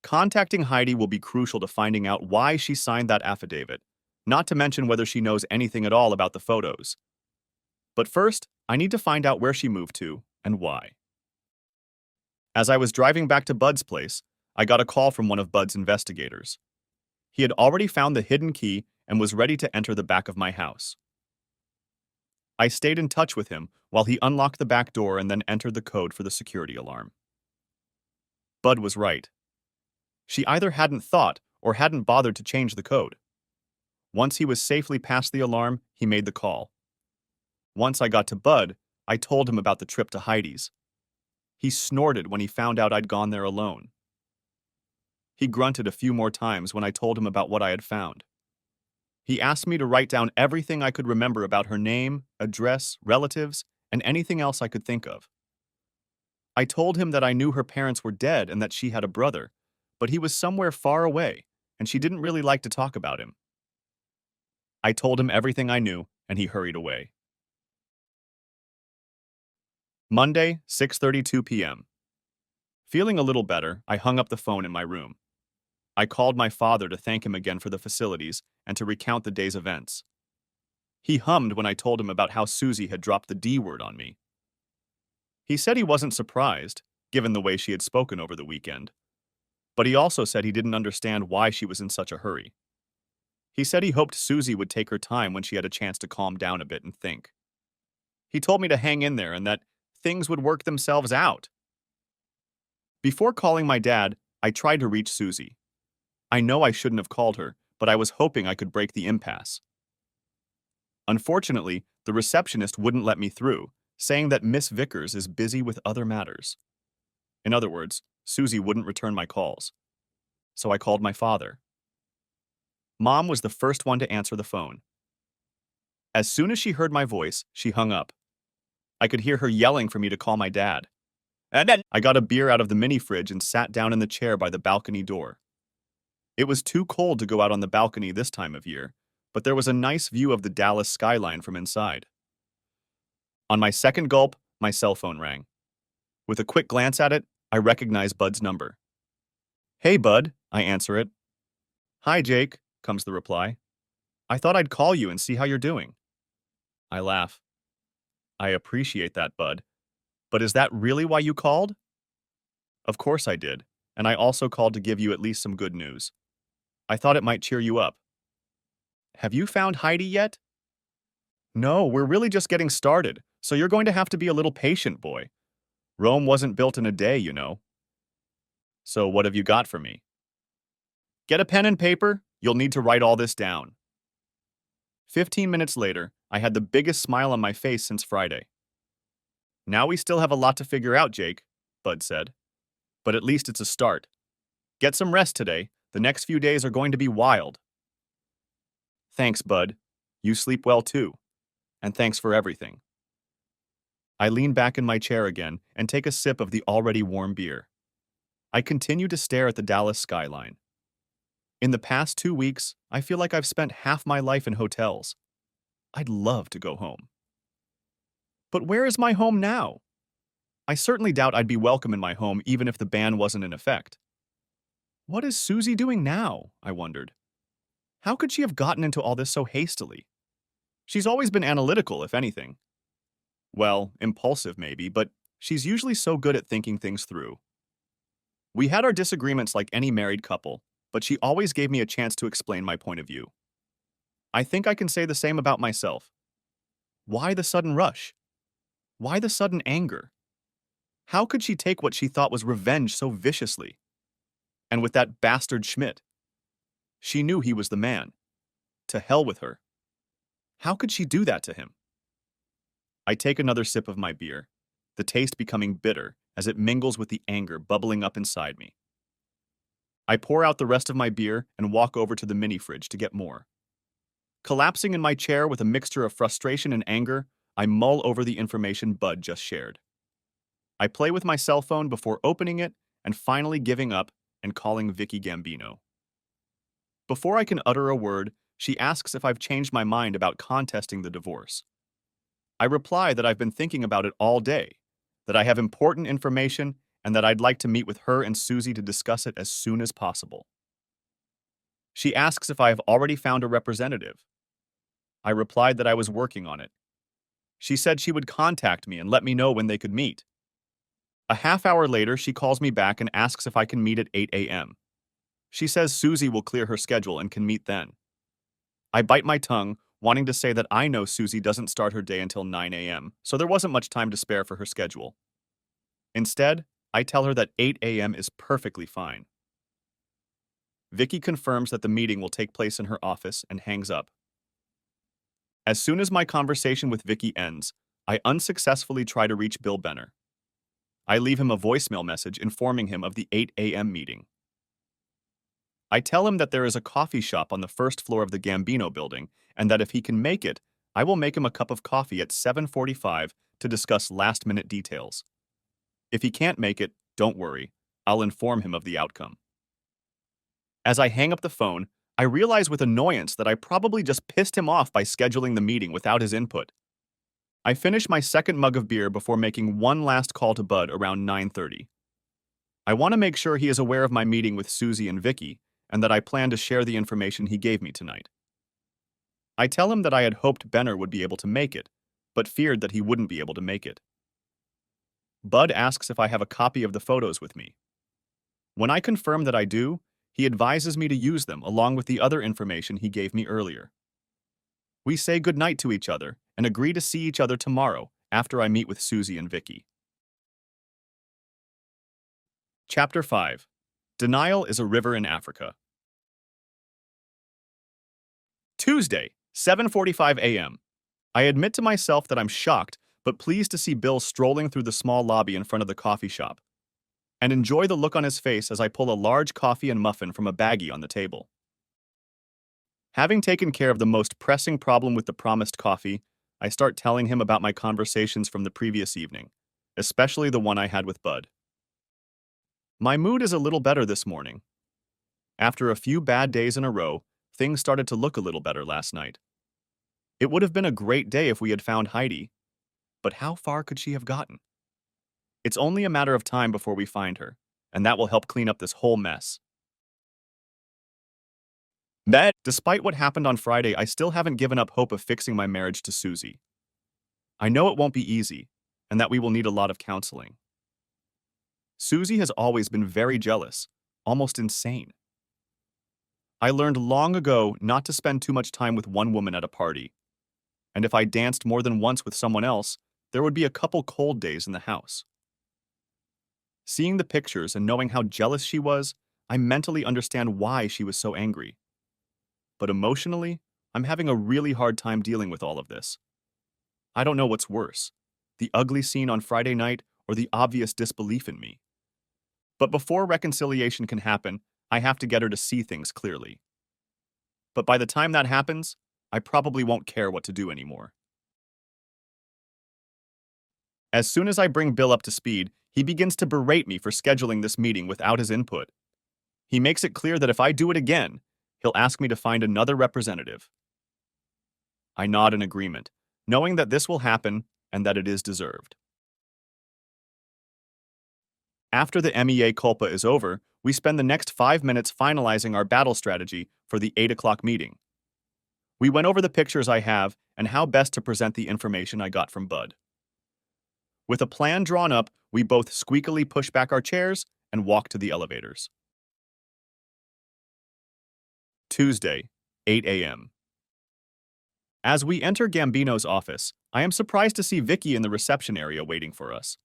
Contacting Heidi will be crucial to finding out why she signed that affidavit, not to mention whether she knows anything at all about the photos. But first, I need to find out where she moved to and why. As I was driving back to Bud's place, I got a call from one of Bud's investigators. He had already found the hidden key and was ready to enter the back of my house. I stayed in touch with him while he unlocked the back door and then entered the code for the security alarm. Bud was right. She either hadn't thought or hadn't bothered to change the code. Once he was safely past the alarm, he made the call. Once I got to Bud, I told him about the trip to Heidi's. He snorted when he found out I'd gone there alone. He grunted a few more times when I told him about what I had found. He asked me to write down everything I could remember about her name, address, relatives, and anything else I could think of. I told him that I knew her parents were dead and that she had a brother, but he was somewhere far away, and she didn't really like to talk about him. I told him everything I knew, and he hurried away. Monday, 6:32 p.m. Feeling a little better, I hung up the phone in my room. I called my father to thank him again for the facilities and to recount the day's events. He hummed when I told him about how Susie had dropped the D word on me. He said he wasn't surprised, given the way she had spoken over the weekend, but he also said he didn't understand why she was in such a hurry. He said he hoped Susie would take her time when she had a chance to calm down a bit and think. He told me to hang in there and that things would work themselves out. Before calling my dad, I tried to reach Susie. I know I shouldn't have called her, but I was hoping I could break the impasse. Unfortunately, the receptionist wouldn't let me through, saying that Miss Vickers is busy with other matters. In other words, Susie wouldn't return my calls. So I called my father. Mom was the first one to answer the phone. As soon as she heard my voice, she hung up. I could hear her yelling for me to call my dad. And then I got a beer out of the mini fridge and sat down in the chair by the balcony door. It was too cold to go out on the balcony this time of year, but there was a nice view of the Dallas skyline from inside. On my second gulp, my cell phone rang. With a quick glance at it, I recognized Bud's number. "Hey, Bud," I answer it. "Hi, Jake," comes the reply. "I thought I'd call you and see how you're doing." I laugh. "I appreciate that, Bud. But is that really why you called?" "Of course I did, and I also called to give you at least some good news. I thought it might cheer you up." "Have you found Heidi yet?" "No, we're really just getting started, so you're going to have to be a little patient, boy. Rome wasn't built in a day, you know." "So what have you got for me?" "Get a pen and paper. You'll need to write all this down." 15 minutes later, I had the biggest smile on my face since Friday. "Now we still have a lot to figure out, Jake," Bud said. "But at least it's a start. Get some rest today. The next few days are going to be wild." "Thanks, Bud. You sleep well too. And thanks for everything." I lean back in my chair again and take a sip of the already warm beer. I continue to stare at the Dallas skyline. In the past 2 weeks, I feel like I've spent half my life in hotels. I'd love to go home. But where is my home now? I certainly doubt I'd be welcome in my home even if the ban wasn't in effect. What is Susie doing now? I wondered. How could she have gotten into all this so hastily? She's always been analytical, if anything. Well, impulsive maybe, but she's usually so good at thinking things through. We had our disagreements like any married couple, but she always gave me a chance to explain my point of view. I think I can say the same about myself. Why the sudden rush? Why the sudden anger? How could she take what she thought was revenge so viciously? And with that bastard Schmidt. She knew he was the man. To hell with her. How could she do that to him? I take another sip of my beer, the taste becoming bitter as it mingles with the anger bubbling up inside me. I pour out the rest of my beer and walk over to the mini fridge to get more. Collapsing in my chair with a mixture of frustration and anger, I mull over the information Bud just shared. I play with my cell phone before opening it and finally giving up and calling Vicky Gambino. Before I can utter a word, she asks if I've changed my mind about contesting the divorce. I reply that I've been thinking about it all day, that I have important information and that I'd like to meet with her and Susie to discuss it as soon as possible. She asks if I have already found a representative. I replied that I was working on it. She said she would contact me and let me know when they could meet. A half hour later, she calls me back and asks if I can meet at 8 a.m. She says Susie will clear her schedule and can meet then. I bite my tongue, wanting to say that I know Susie doesn't start her day until 9 a.m., so there wasn't much time to spare for her schedule. Instead, I tell her that 8 a.m. is perfectly fine. Vicky confirms that the meeting will take place in her office and hangs up. As soon as my conversation with Vicky ends, I unsuccessfully try to reach Bill Benner. I leave him a voicemail message informing him of the 8 a.m. meeting. I tell him that there is a coffee shop on the first floor of the Gambino building and that if he can make it, I will make him a cup of coffee at 7:45 to discuss last-minute details. If he can't make it, don't worry, I'll inform him of the outcome. As I hang up the phone, I realize with annoyance that I probably just pissed him off by scheduling the meeting without his input. I finish my second mug of beer before making one last call to Bud around 9:30. I want to make sure he is aware of my meeting with Susie and Vicky and that I plan to share the information he gave me tonight. I tell him that I had hoped Benner would be able to make it, but feared that he wouldn't be able to make it. Bud asks if I have a copy of the photos with me. When I confirm that I do, he advises me to use them along with the other information he gave me earlier. We say goodnight to each other and agree to see each other tomorrow after I meet with Susie and Vicky. Chapter 5. Denial is a River in Africa. Tuesday, 7:45 a.m. I admit to myself that I'm shocked, but pleased to see Bill strolling through the small lobby in front of the coffee shop, and enjoy the look on his face as I pull a large coffee and muffin from a baggie on the table. Having taken care of the most pressing problem with the promised coffee, I start telling him about my conversations from the previous evening, especially the one I had with Bud. My mood is a little better this morning. After a few bad days in a row, things started to look a little better last night. It would have been a great day if we had found Heidi, but how far could she have gotten? It's only a matter of time before we find her, and that will help clean up this whole mess. Despite what happened on Friday, I still haven't given up hope of fixing my marriage to Susie. I know it won't be easy, and that we will need a lot of counseling. Susie has always been very jealous, almost insane. I learned long ago not to spend too much time with one woman at a party, and if I danced more than once with someone else, there would be a couple cold days in the house. Seeing the pictures and knowing how jealous she was, I mentally understand why she was so angry. But emotionally, I'm having a really hard time dealing with all of this. I don't know what's worse, the ugly scene on Friday night or the obvious disbelief in me. But before reconciliation can happen, I have to get her to see things clearly. But by the time that happens, I probably won't care what to do anymore. As soon as I bring Bill up to speed, he begins to berate me for scheduling this meeting without his input. He makes it clear that if I do it again, he'll ask me to find another representative. I nod in agreement, knowing that this will happen and that it is deserved. After the mea culpa is over, we spend the next 5 minutes finalizing our battle strategy for the 8 o'clock meeting. We went over the pictures I have and how best to present the information I got from Bud. With a plan drawn up, we both squeakily push back our chairs and walk to the elevators. Tuesday, 8 a.m. As we enter Gambino's office, I am surprised to see Vicky in the reception area waiting for us.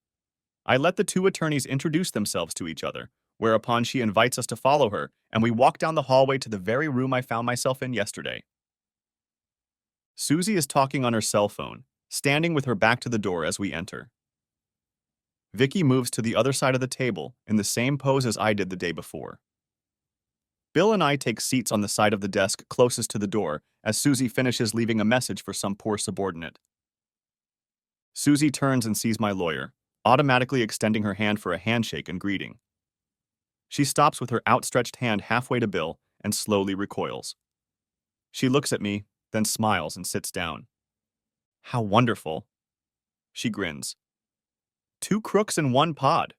I let the two attorneys introduce themselves to each other, whereupon she invites us to follow her, and we walk down the hallway to the very room I found myself in yesterday. Susie is talking on her cell phone, standing with her back to the door as we enter. Vicky moves to the other side of the table in the same pose as I did the day before. Bill and I take seats on the side of the desk closest to the door as Susie finishes leaving a message for some poor subordinate. Susie turns and sees my lawyer, automatically extending her hand for a handshake and greeting. She stops with her outstretched hand halfway to Bill and slowly recoils. She looks at me, then smiles and sits down. How wonderful. She grins. Two crooks in one pod.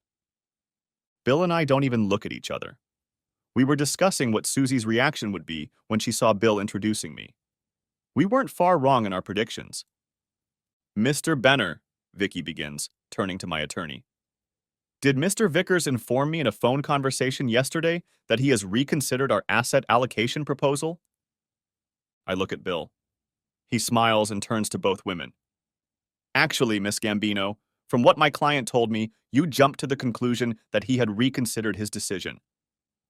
Bill and I don't even look at each other. We were discussing what Susie's reaction would be when she saw Bill introducing me. We weren't far wrong in our predictions. Mr. Benner, Vicky begins, turning to my attorney. Did Mr. Vickers inform me in a phone conversation yesterday that he has reconsidered our asset allocation proposal? I look at Bill. He smiles and turns to both women. Actually, Miss Gambino, from what my client told me, you jumped to the conclusion that he had reconsidered his decision.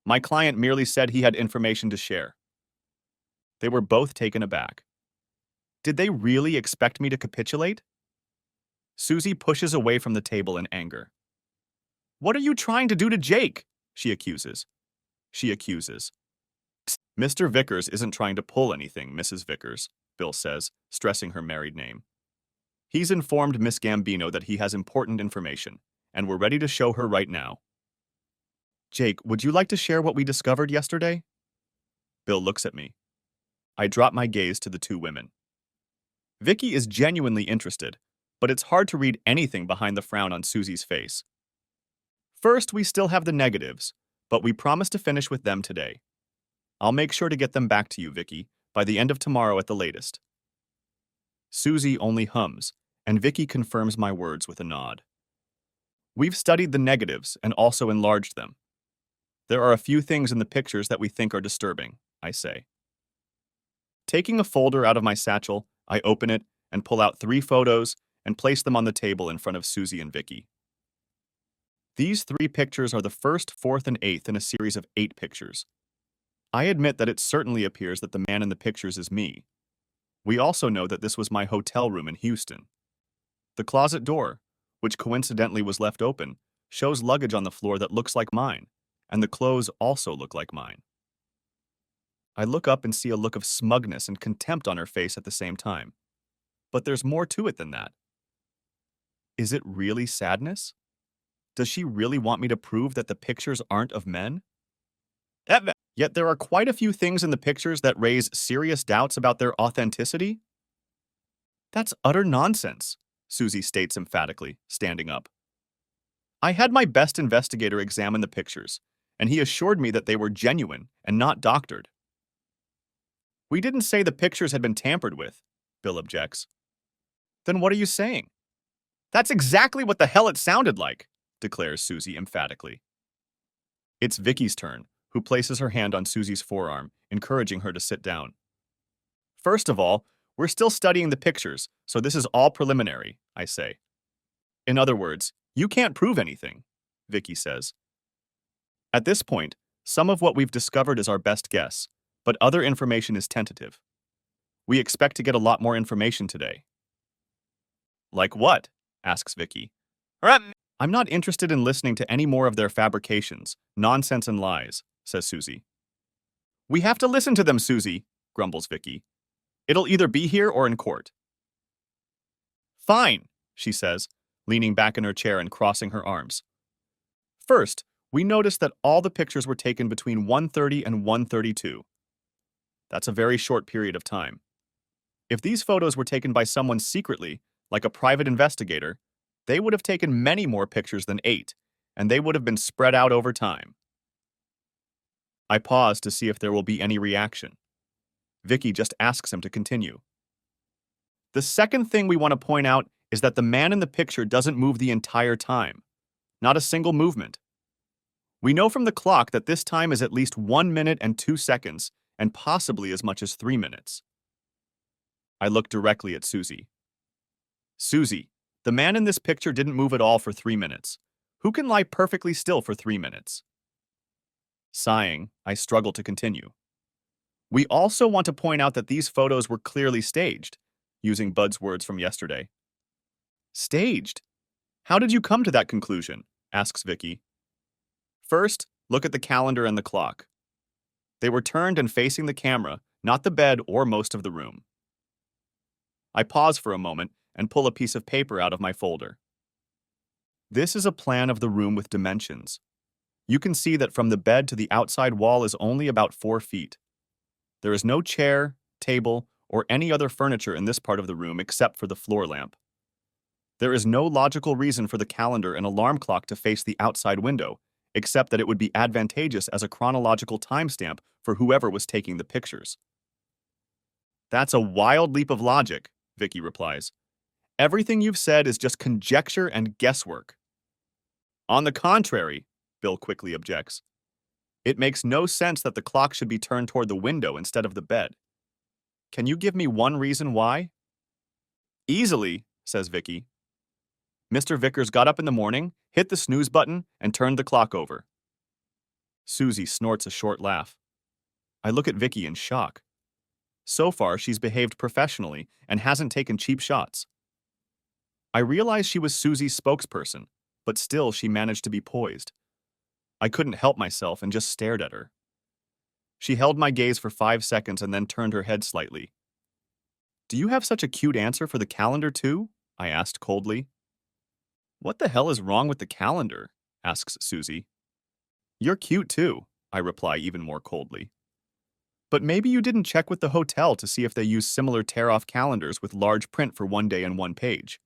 My client merely said he had information to share. They were both taken aback. Did they really expect me to capitulate? Susie pushes away from the table in anger. What are you trying to do to Jake? She accuses. Mr. Vickers isn't trying to pull anything, Mrs. Vickers, Bill says, stressing her married name. He's informed Miss Gambino that he has important information, and we're ready to show her right now. Jake, would you like to share what we discovered yesterday? Bill looks at me. I drop my gaze to the two women. Vicky is genuinely interested, but it's hard to read anything behind the frown on Susie's face. First, we still have the negatives, but we promise to finish with them today. I'll make sure to get them back to you, Vicky, by the end of tomorrow at the latest. Susie only hums, and Vicky confirms my words with a nod. We've studied the negatives and also enlarged them. There are a few things in the pictures that we think are disturbing, I say. Taking a folder out of my satchel, I open it and pull out 3 photos and place them on the table in front of Susie and Vicky. These 3 pictures are the first, 4th, and 8th in a series of 8 pictures. I admit that it certainly appears that the man in the pictures is me. We also know that this was my hotel room in Houston. The closet door, which coincidentally was left open, shows luggage on the floor that looks like mine, and the clothes also look like mine. I look up and see a look of smugness and contempt on her face at the same time. But there's more to it than that. Is it really sadness? Does she really want me to prove that the pictures aren't of men? Yet there are quite a few things in the pictures that raise serious doubts about their authenticity. That's utter nonsense, Susie states emphatically, standing up. I had my best investigator examine the pictures, and he assured me that they were genuine and not doctored. We didn't say the pictures had been tampered with, Bill objects. Then what are you saying? That's exactly what the hell it sounded like, declares Susie emphatically. It's Vicky's turn, who places her hand on Susie's forearm, encouraging her to sit down. First of all, we're still studying the pictures, so this is all preliminary, I say. In other words, you can't prove anything, Vicky says. At this point, some of what we've discovered is our best guess, but other information is tentative. We expect to get a lot more information today. Like what? Asks Vicky. I'm not interested in listening to any more of their fabrications, nonsense and lies, says Susie. We have to listen to them, Susie, grumbles Vicky. It'll either be here or in court. Fine, she says, leaning back in her chair and crossing her arms. First, we noticed that all the pictures were taken between 1:30 and 1:32. That's a very short period of time. If these photos were taken by someone secretly, like a private investigator, they would have taken many more pictures than 8, and they would have been spread out over time. I pause to see if there will be any reaction. Vicky just asks him to continue. The second thing we want to point out is that the man in the picture doesn't move the entire time. Not a single movement. We know from the clock that this time is at least 1 minute and 2 seconds, and possibly as much as 3 minutes. I look directly at Susie. Susie, the man in this picture didn't move at all for 3 minutes. Who can lie perfectly still for 3 minutes? Sighing, I struggle to continue. We also want to point out that these photos were clearly staged, using Bud's words from yesterday. Staged? How did you come to that conclusion? Asks Vicky. First, look at the calendar and the clock. They were turned and facing the camera, not the bed or most of the room. I pause for a moment and pull a piece of paper out of my folder. This is a plan of the room with dimensions. You can see that from the bed to the outside wall is only about 4 feet. There is no chair, table, or any other furniture in this part of the room except for the floor lamp. There is no logical reason for the calendar and alarm clock to face the outside window, except that it would be advantageous as a chronological timestamp for whoever was taking the pictures. That's a wild leap of logic, Vicky replies. Everything you've said is just conjecture and guesswork. On the contrary, Bill quickly objects. It makes no sense that the clock should be turned toward the window instead of the bed. Can you give me one reason why? Easily, says Vicky. Mr. Vickers got up in the morning, hit the snooze button, and turned the clock over. Susie snorts a short laugh. I look at Vicky in shock. So far, she's behaved professionally and hasn't taken cheap shots. I realize she was Susie's spokesperson, but still she managed to be poised. I couldn't help myself and just stared at her. She held my gaze for 5 seconds and then turned her head slightly. Do you have such a cute answer for the calendar too? I asked coldly. What the hell is wrong with the calendar? Asks Susie. You're cute too, I reply even more coldly. But maybe you didn't check with the hotel to see if they use similar tear-off calendars with large print for one day and one page.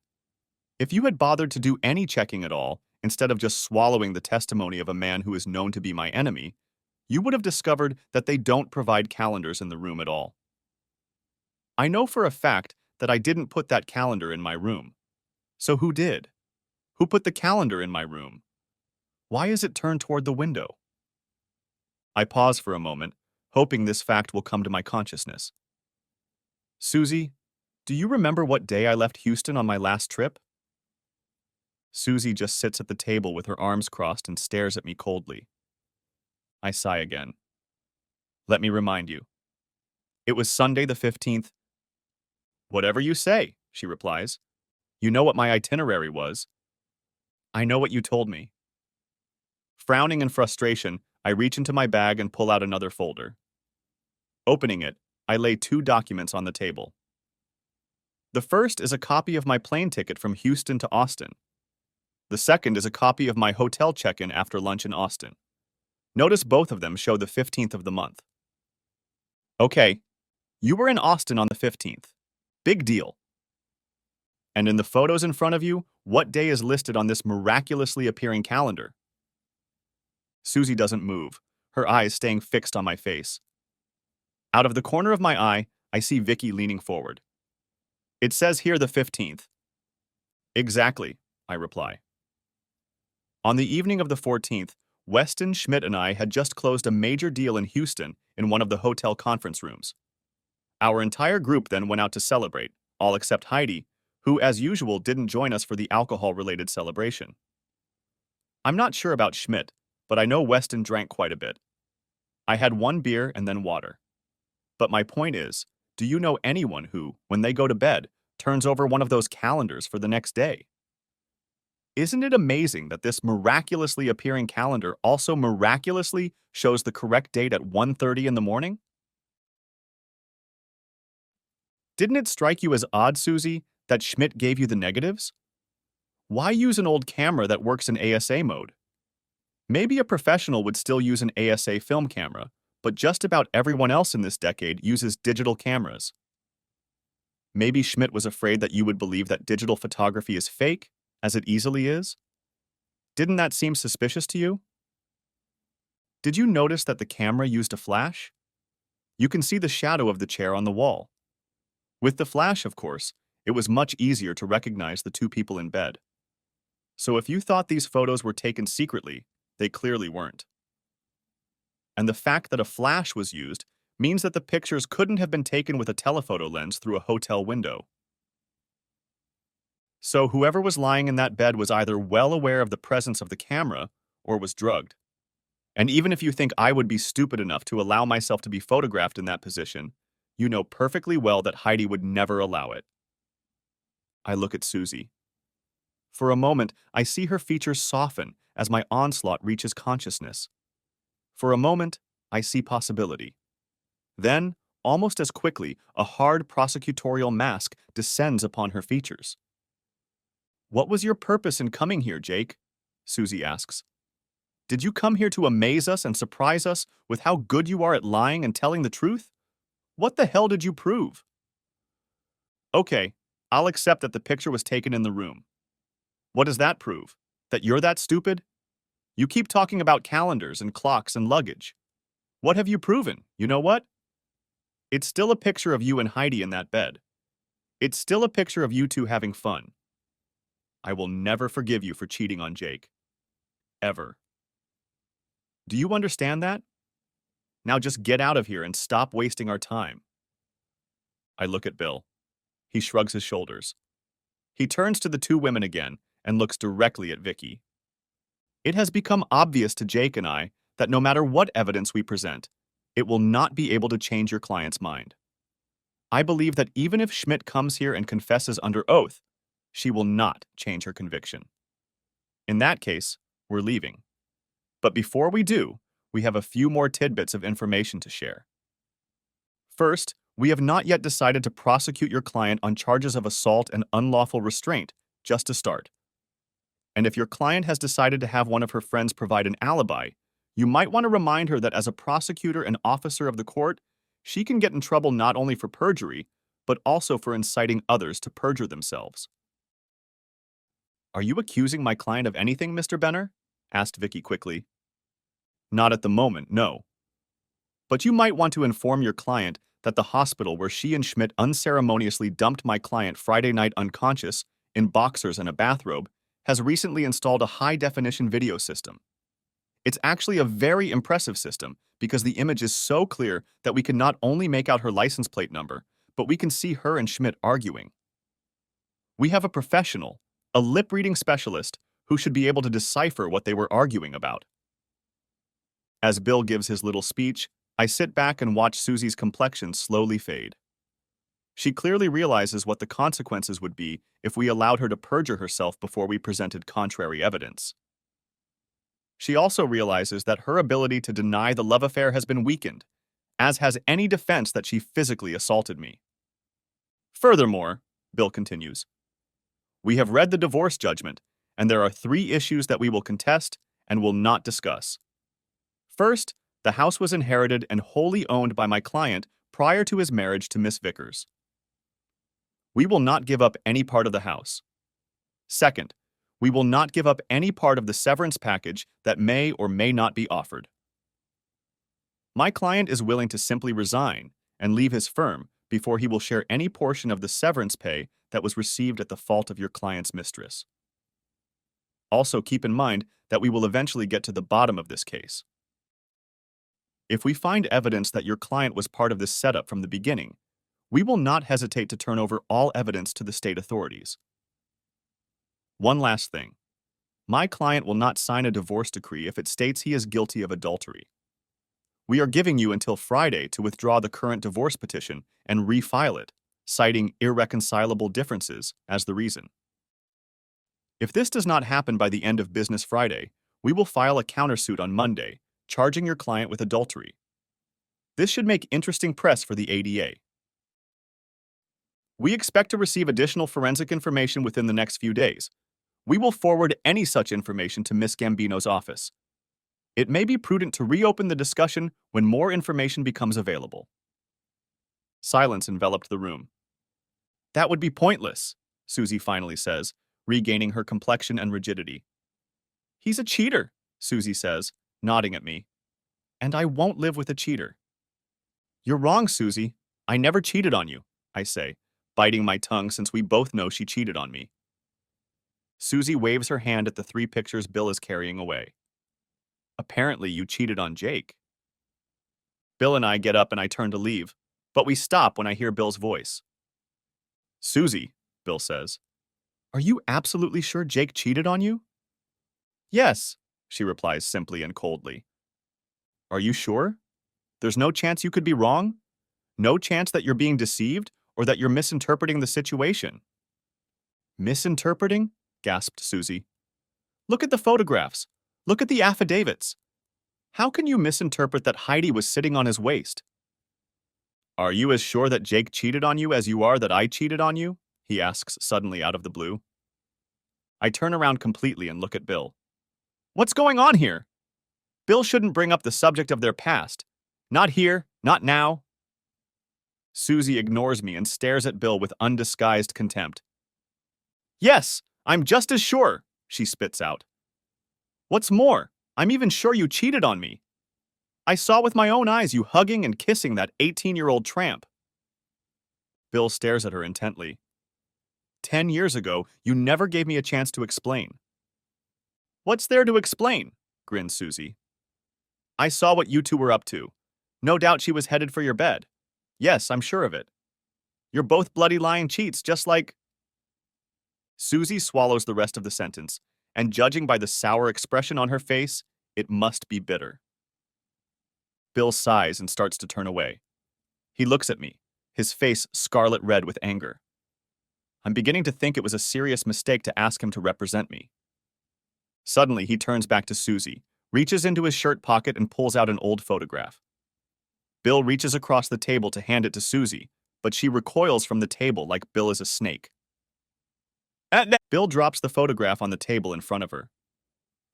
If you had bothered to do any checking at all, instead of just swallowing the testimony of a man who is known to be my enemy, you would have discovered that they don't provide calendars in the room at all. I know for a fact that I didn't put that calendar in my room. So who did? Who put the calendar in my room? Why is it turned toward the window? I pause for a moment, hoping this fact will come to my consciousness. Susie, do you remember what day I left Houston on my last trip? Susie just sits at the table with her arms crossed and stares at me coldly. I sigh again. Let me remind you. It was Sunday the 15th. Whatever you say, she replies. You know what my itinerary was. I know what you told me. Frowning in frustration, I reach into my bag and pull out another folder. Opening it, I lay 2 documents on the table. The first is a copy of my plane ticket from Houston to Austin. The second is a copy of my hotel check-in after lunch in Austin. Notice both of them show the 15th of the month. Okay, you were in Austin on the 15th. Big deal. And in the photos in front of you, what day is listed on this miraculously appearing calendar? Susie doesn't move, her eyes staying fixed on my face. Out of the corner of my eye, I see Vicky leaning forward. It says here the 15th. Exactly, I reply. On the evening of the 14th, Weston, Schmidt, and I had just closed a major deal in Houston in one of the hotel conference rooms. Our entire group then went out to celebrate, all except Heidi, who, as usual, didn't join us for the alcohol-related celebration. I'm not sure about Schmidt, but I know Weston drank quite a bit. I had 1 beer and then water. But my point is, do you know anyone who, when they go to bed, turns over one of those calendars for the next day? Isn't it amazing that this miraculously appearing calendar also miraculously shows the correct date at 1:30 in the morning? Didn't it strike you as odd, Susie, that Schmidt gave you the negatives? Why use an old camera that works in ASA mode? Maybe a professional would still use an ASA film camera, but just about everyone else in this decade uses digital cameras. Maybe Schmidt was afraid that you would believe that digital photography is fake, as it easily is? Didn't that seem suspicious to you? Did you notice that the camera used a flash? You can see the shadow of the chair on the wall. With the flash, of course, it was much easier to recognize the 2 people in bed. So if you thought these photos were taken secretly, they clearly weren't. And the fact that a flash was used means that the pictures couldn't have been taken with a telephoto lens through a hotel window. So whoever was lying in that bed was either well aware of the presence of the camera or was drugged. And even if you think I would be stupid enough to allow myself to be photographed in that position, you know perfectly well that Heidi would never allow it. I look at Susie. For a moment, I see her features soften as my onslaught reaches consciousness. For a moment, I see possibility. Then, almost as quickly, a hard prosecutorial mask descends upon her features. What was your purpose in coming here, Jake? Susie asks. Did you come here to amaze us and surprise us with how good you are at lying and telling the truth? What the hell did you prove? Okay, I'll accept that the picture was taken in the room. What does that prove? That you're that stupid? You keep talking about calendars and clocks and luggage. What have you proven? You know what? It's still a picture of you and Heidi in that bed. It's still a picture of you two having fun. I will never forgive you for cheating on Jake. Ever. Do you understand that? Now just get out of here and stop wasting our time. I look at Bill. He shrugs his shoulders. He turns to the two women again and looks directly at Vicky. It has become obvious to Jake and I that no matter what evidence we present, it will not be able to change your client's mind. I believe that even if Schmidt comes here and confesses under oath, she will not change her conviction. In that case, we're leaving. But before we do, we have a few more tidbits of information to share. First, we have not yet decided to prosecute your client on charges of assault and unlawful restraint, just to start. And if your client has decided to have one of her friends provide an alibi, you might want to remind her that as a prosecutor and officer of the court, she can get in trouble not only for perjury, but also for inciting others to perjure themselves. Are you accusing my client of anything, Mr. Benner? Asked Vicky quickly. Not at the moment, no. But you might want to inform your client that the hospital where she and Schmidt unceremoniously dumped my client Friday night unconscious, in boxers and a bathrobe, has recently installed a high-definition video system. It's actually a very impressive system because the image is so clear that we can not only make out her license plate number, but we can see her and Schmidt arguing. We have a professional, a lip-reading specialist, who should be able to decipher what they were arguing about. As Bill gives his little speech, I sit back and watch Susie's complexion slowly fade. She clearly realizes what the consequences would be if we allowed her to perjure herself before we presented contrary evidence. She also realizes that her ability to deny the love affair has been weakened, as has any defense that she physically assaulted me. Furthermore, Bill continues, we have read the divorce judgment, and there are 3 issues that we will contest and will not discuss. First, the house was inherited and wholly owned by my client prior to his marriage to Miss Vickers. We will not give up any part of the house. Second, we will not give up any part of the severance package that may or may not be offered. My client is willing to simply resign and leave his firm before he will share any portion of the severance pay that was received at the fault of your client's mistress. Also, keep in mind that we will eventually get to the bottom of this case. If we find evidence that your client was part of this setup from the beginning, we will not hesitate to turn over all evidence to the state authorities. One last thing. My client will not sign a divorce decree if it states he is guilty of adultery. We are giving you until Friday to withdraw the current divorce petition and refile it, citing irreconcilable differences as the reason. If this does not happen by the end of business Friday, we will file a countersuit on Monday, charging your client with adultery. This should make interesting press for the ADA. We expect to receive additional forensic information within the next few days. We will forward any such information to Miss Gambino's office. It may be prudent to reopen the discussion when more information becomes available. Silence enveloped the room. That would be pointless, Susie finally says, regaining her complexion and rigidity. He's a cheater, Susie says, nodding at me. And I won't live with a cheater. You're wrong, Susie. I never cheated on you, I say, biting my tongue since we both know she cheated on me. Susie waves her hand at the 3 pictures Bill is carrying away. Apparently, you cheated on Jake. Bill and I get up and I turn to leave, but we stop when I hear Bill's voice. Susie, Bill says, are you absolutely sure Jake cheated on you? Yes, she replies simply and coldly. Are you sure? There's no chance you could be wrong? No chance that you're being deceived or that you're misinterpreting the situation? Misinterpreting? Gasped Susie. Look at the photographs. Look at the affidavits. How can you misinterpret that Heidi was sitting on his waist? Are you as sure that Jake cheated on you as you are that I cheated on you? He asks suddenly out of the blue. I turn around completely and look at Bill. What's going on here? Bill shouldn't bring up the subject of their past. Not here, not now. Susie ignores me and stares at Bill with undisguised contempt. Yes, I'm just as sure, she spits out. What's more, I'm even sure you cheated on me. I saw with my own eyes you hugging and kissing that 18-year-old tramp. Bill stares at her intently. 10 years ago, you never gave me a chance to explain. What's there to explain? Grins Susie. I saw what you two were up to. No doubt she was headed for your bed. Yes, I'm sure of it. You're both bloody lying cheats, just like... Susie swallows the rest of the sentence, and judging by the sour expression on her face, it must be bitter. Bill sighs and starts to turn away. He looks at me, his face scarlet red with anger. I'm beginning to think it was a serious mistake to ask him to represent me. Suddenly, he turns back to Susie, reaches into his shirt pocket and pulls out an old photograph. Bill reaches across the table to hand it to Susie, but she recoils from the table like Bill is a snake. Bill drops the photograph on the table in front of her.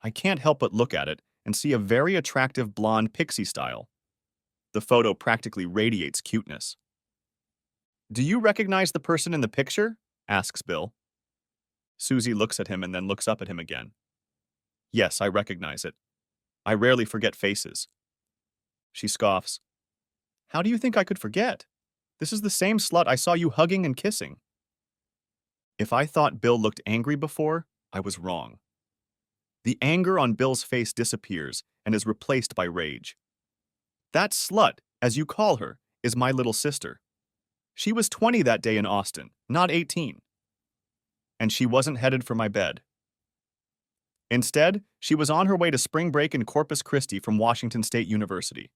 I can't help but look at it and see a very attractive blonde pixie style. The photo practically radiates cuteness. Do you recognize the person in the picture? Asks Bill. Susie looks at him and then looks up at him again. Yes, I recognize it. I rarely forget faces. She scoffs. How do you think I could forget? This is the same slut I saw you hugging and kissing. If I thought Bill looked angry before, I was wrong. The anger on Bill's face disappears and is replaced by rage. That slut, as you call her, is my little sister. She was 20 that day in Austin, not 18. And she wasn't headed for my bed. Instead, she was on her way to spring break in Corpus Christi from Washington State University.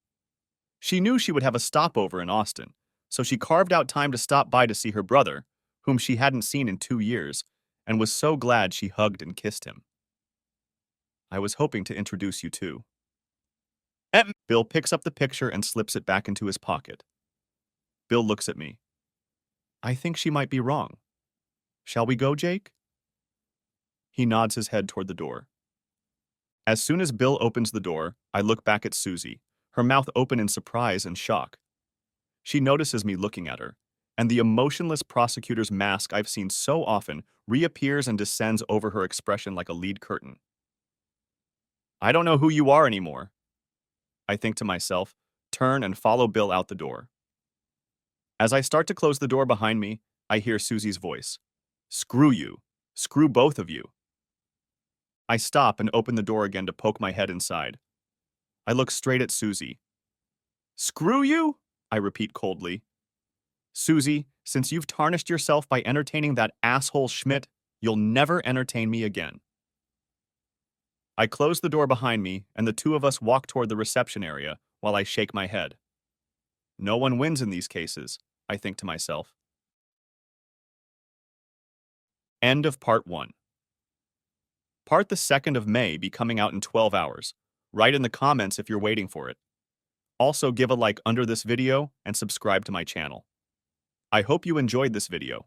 She knew she would have a stopover in Austin, so she carved out time to stop by to see her brother, whom she hadn't seen in 2 years, and was so glad she hugged and kissed him. I was hoping to introduce you too. Bill picks up the picture and slips it back into his pocket. Bill looks at me. I think she might be wrong. Shall we go, Jake? He nods his head toward the door. As soon as Bill opens the door, I look back at Susie, her mouth open in surprise and shock. She notices me looking at her, and the emotionless prosecutor's mask I've seen so often reappears and descends over her expression like a lead curtain. I don't know who you are anymore. I think to myself, turn and follow Bill out the door. As I start to close the door behind me, I hear Susie's voice. Screw you. Screw both of you. I stop and open the door again to poke my head inside. I look straight at Susie. Screw you? I repeat coldly. Susie, since you've tarnished yourself by entertaining that asshole Schmidt, you'll never entertain me again. I close the door behind me, and the two of us walk toward the reception area while I shake my head. No one wins in these cases, I think to myself. End of Part 1. Part the 2nd of May be coming out in 12 hours. Write in the comments if you're waiting for it. Also give a like under this video and subscribe to my channel. I hope you enjoyed this video.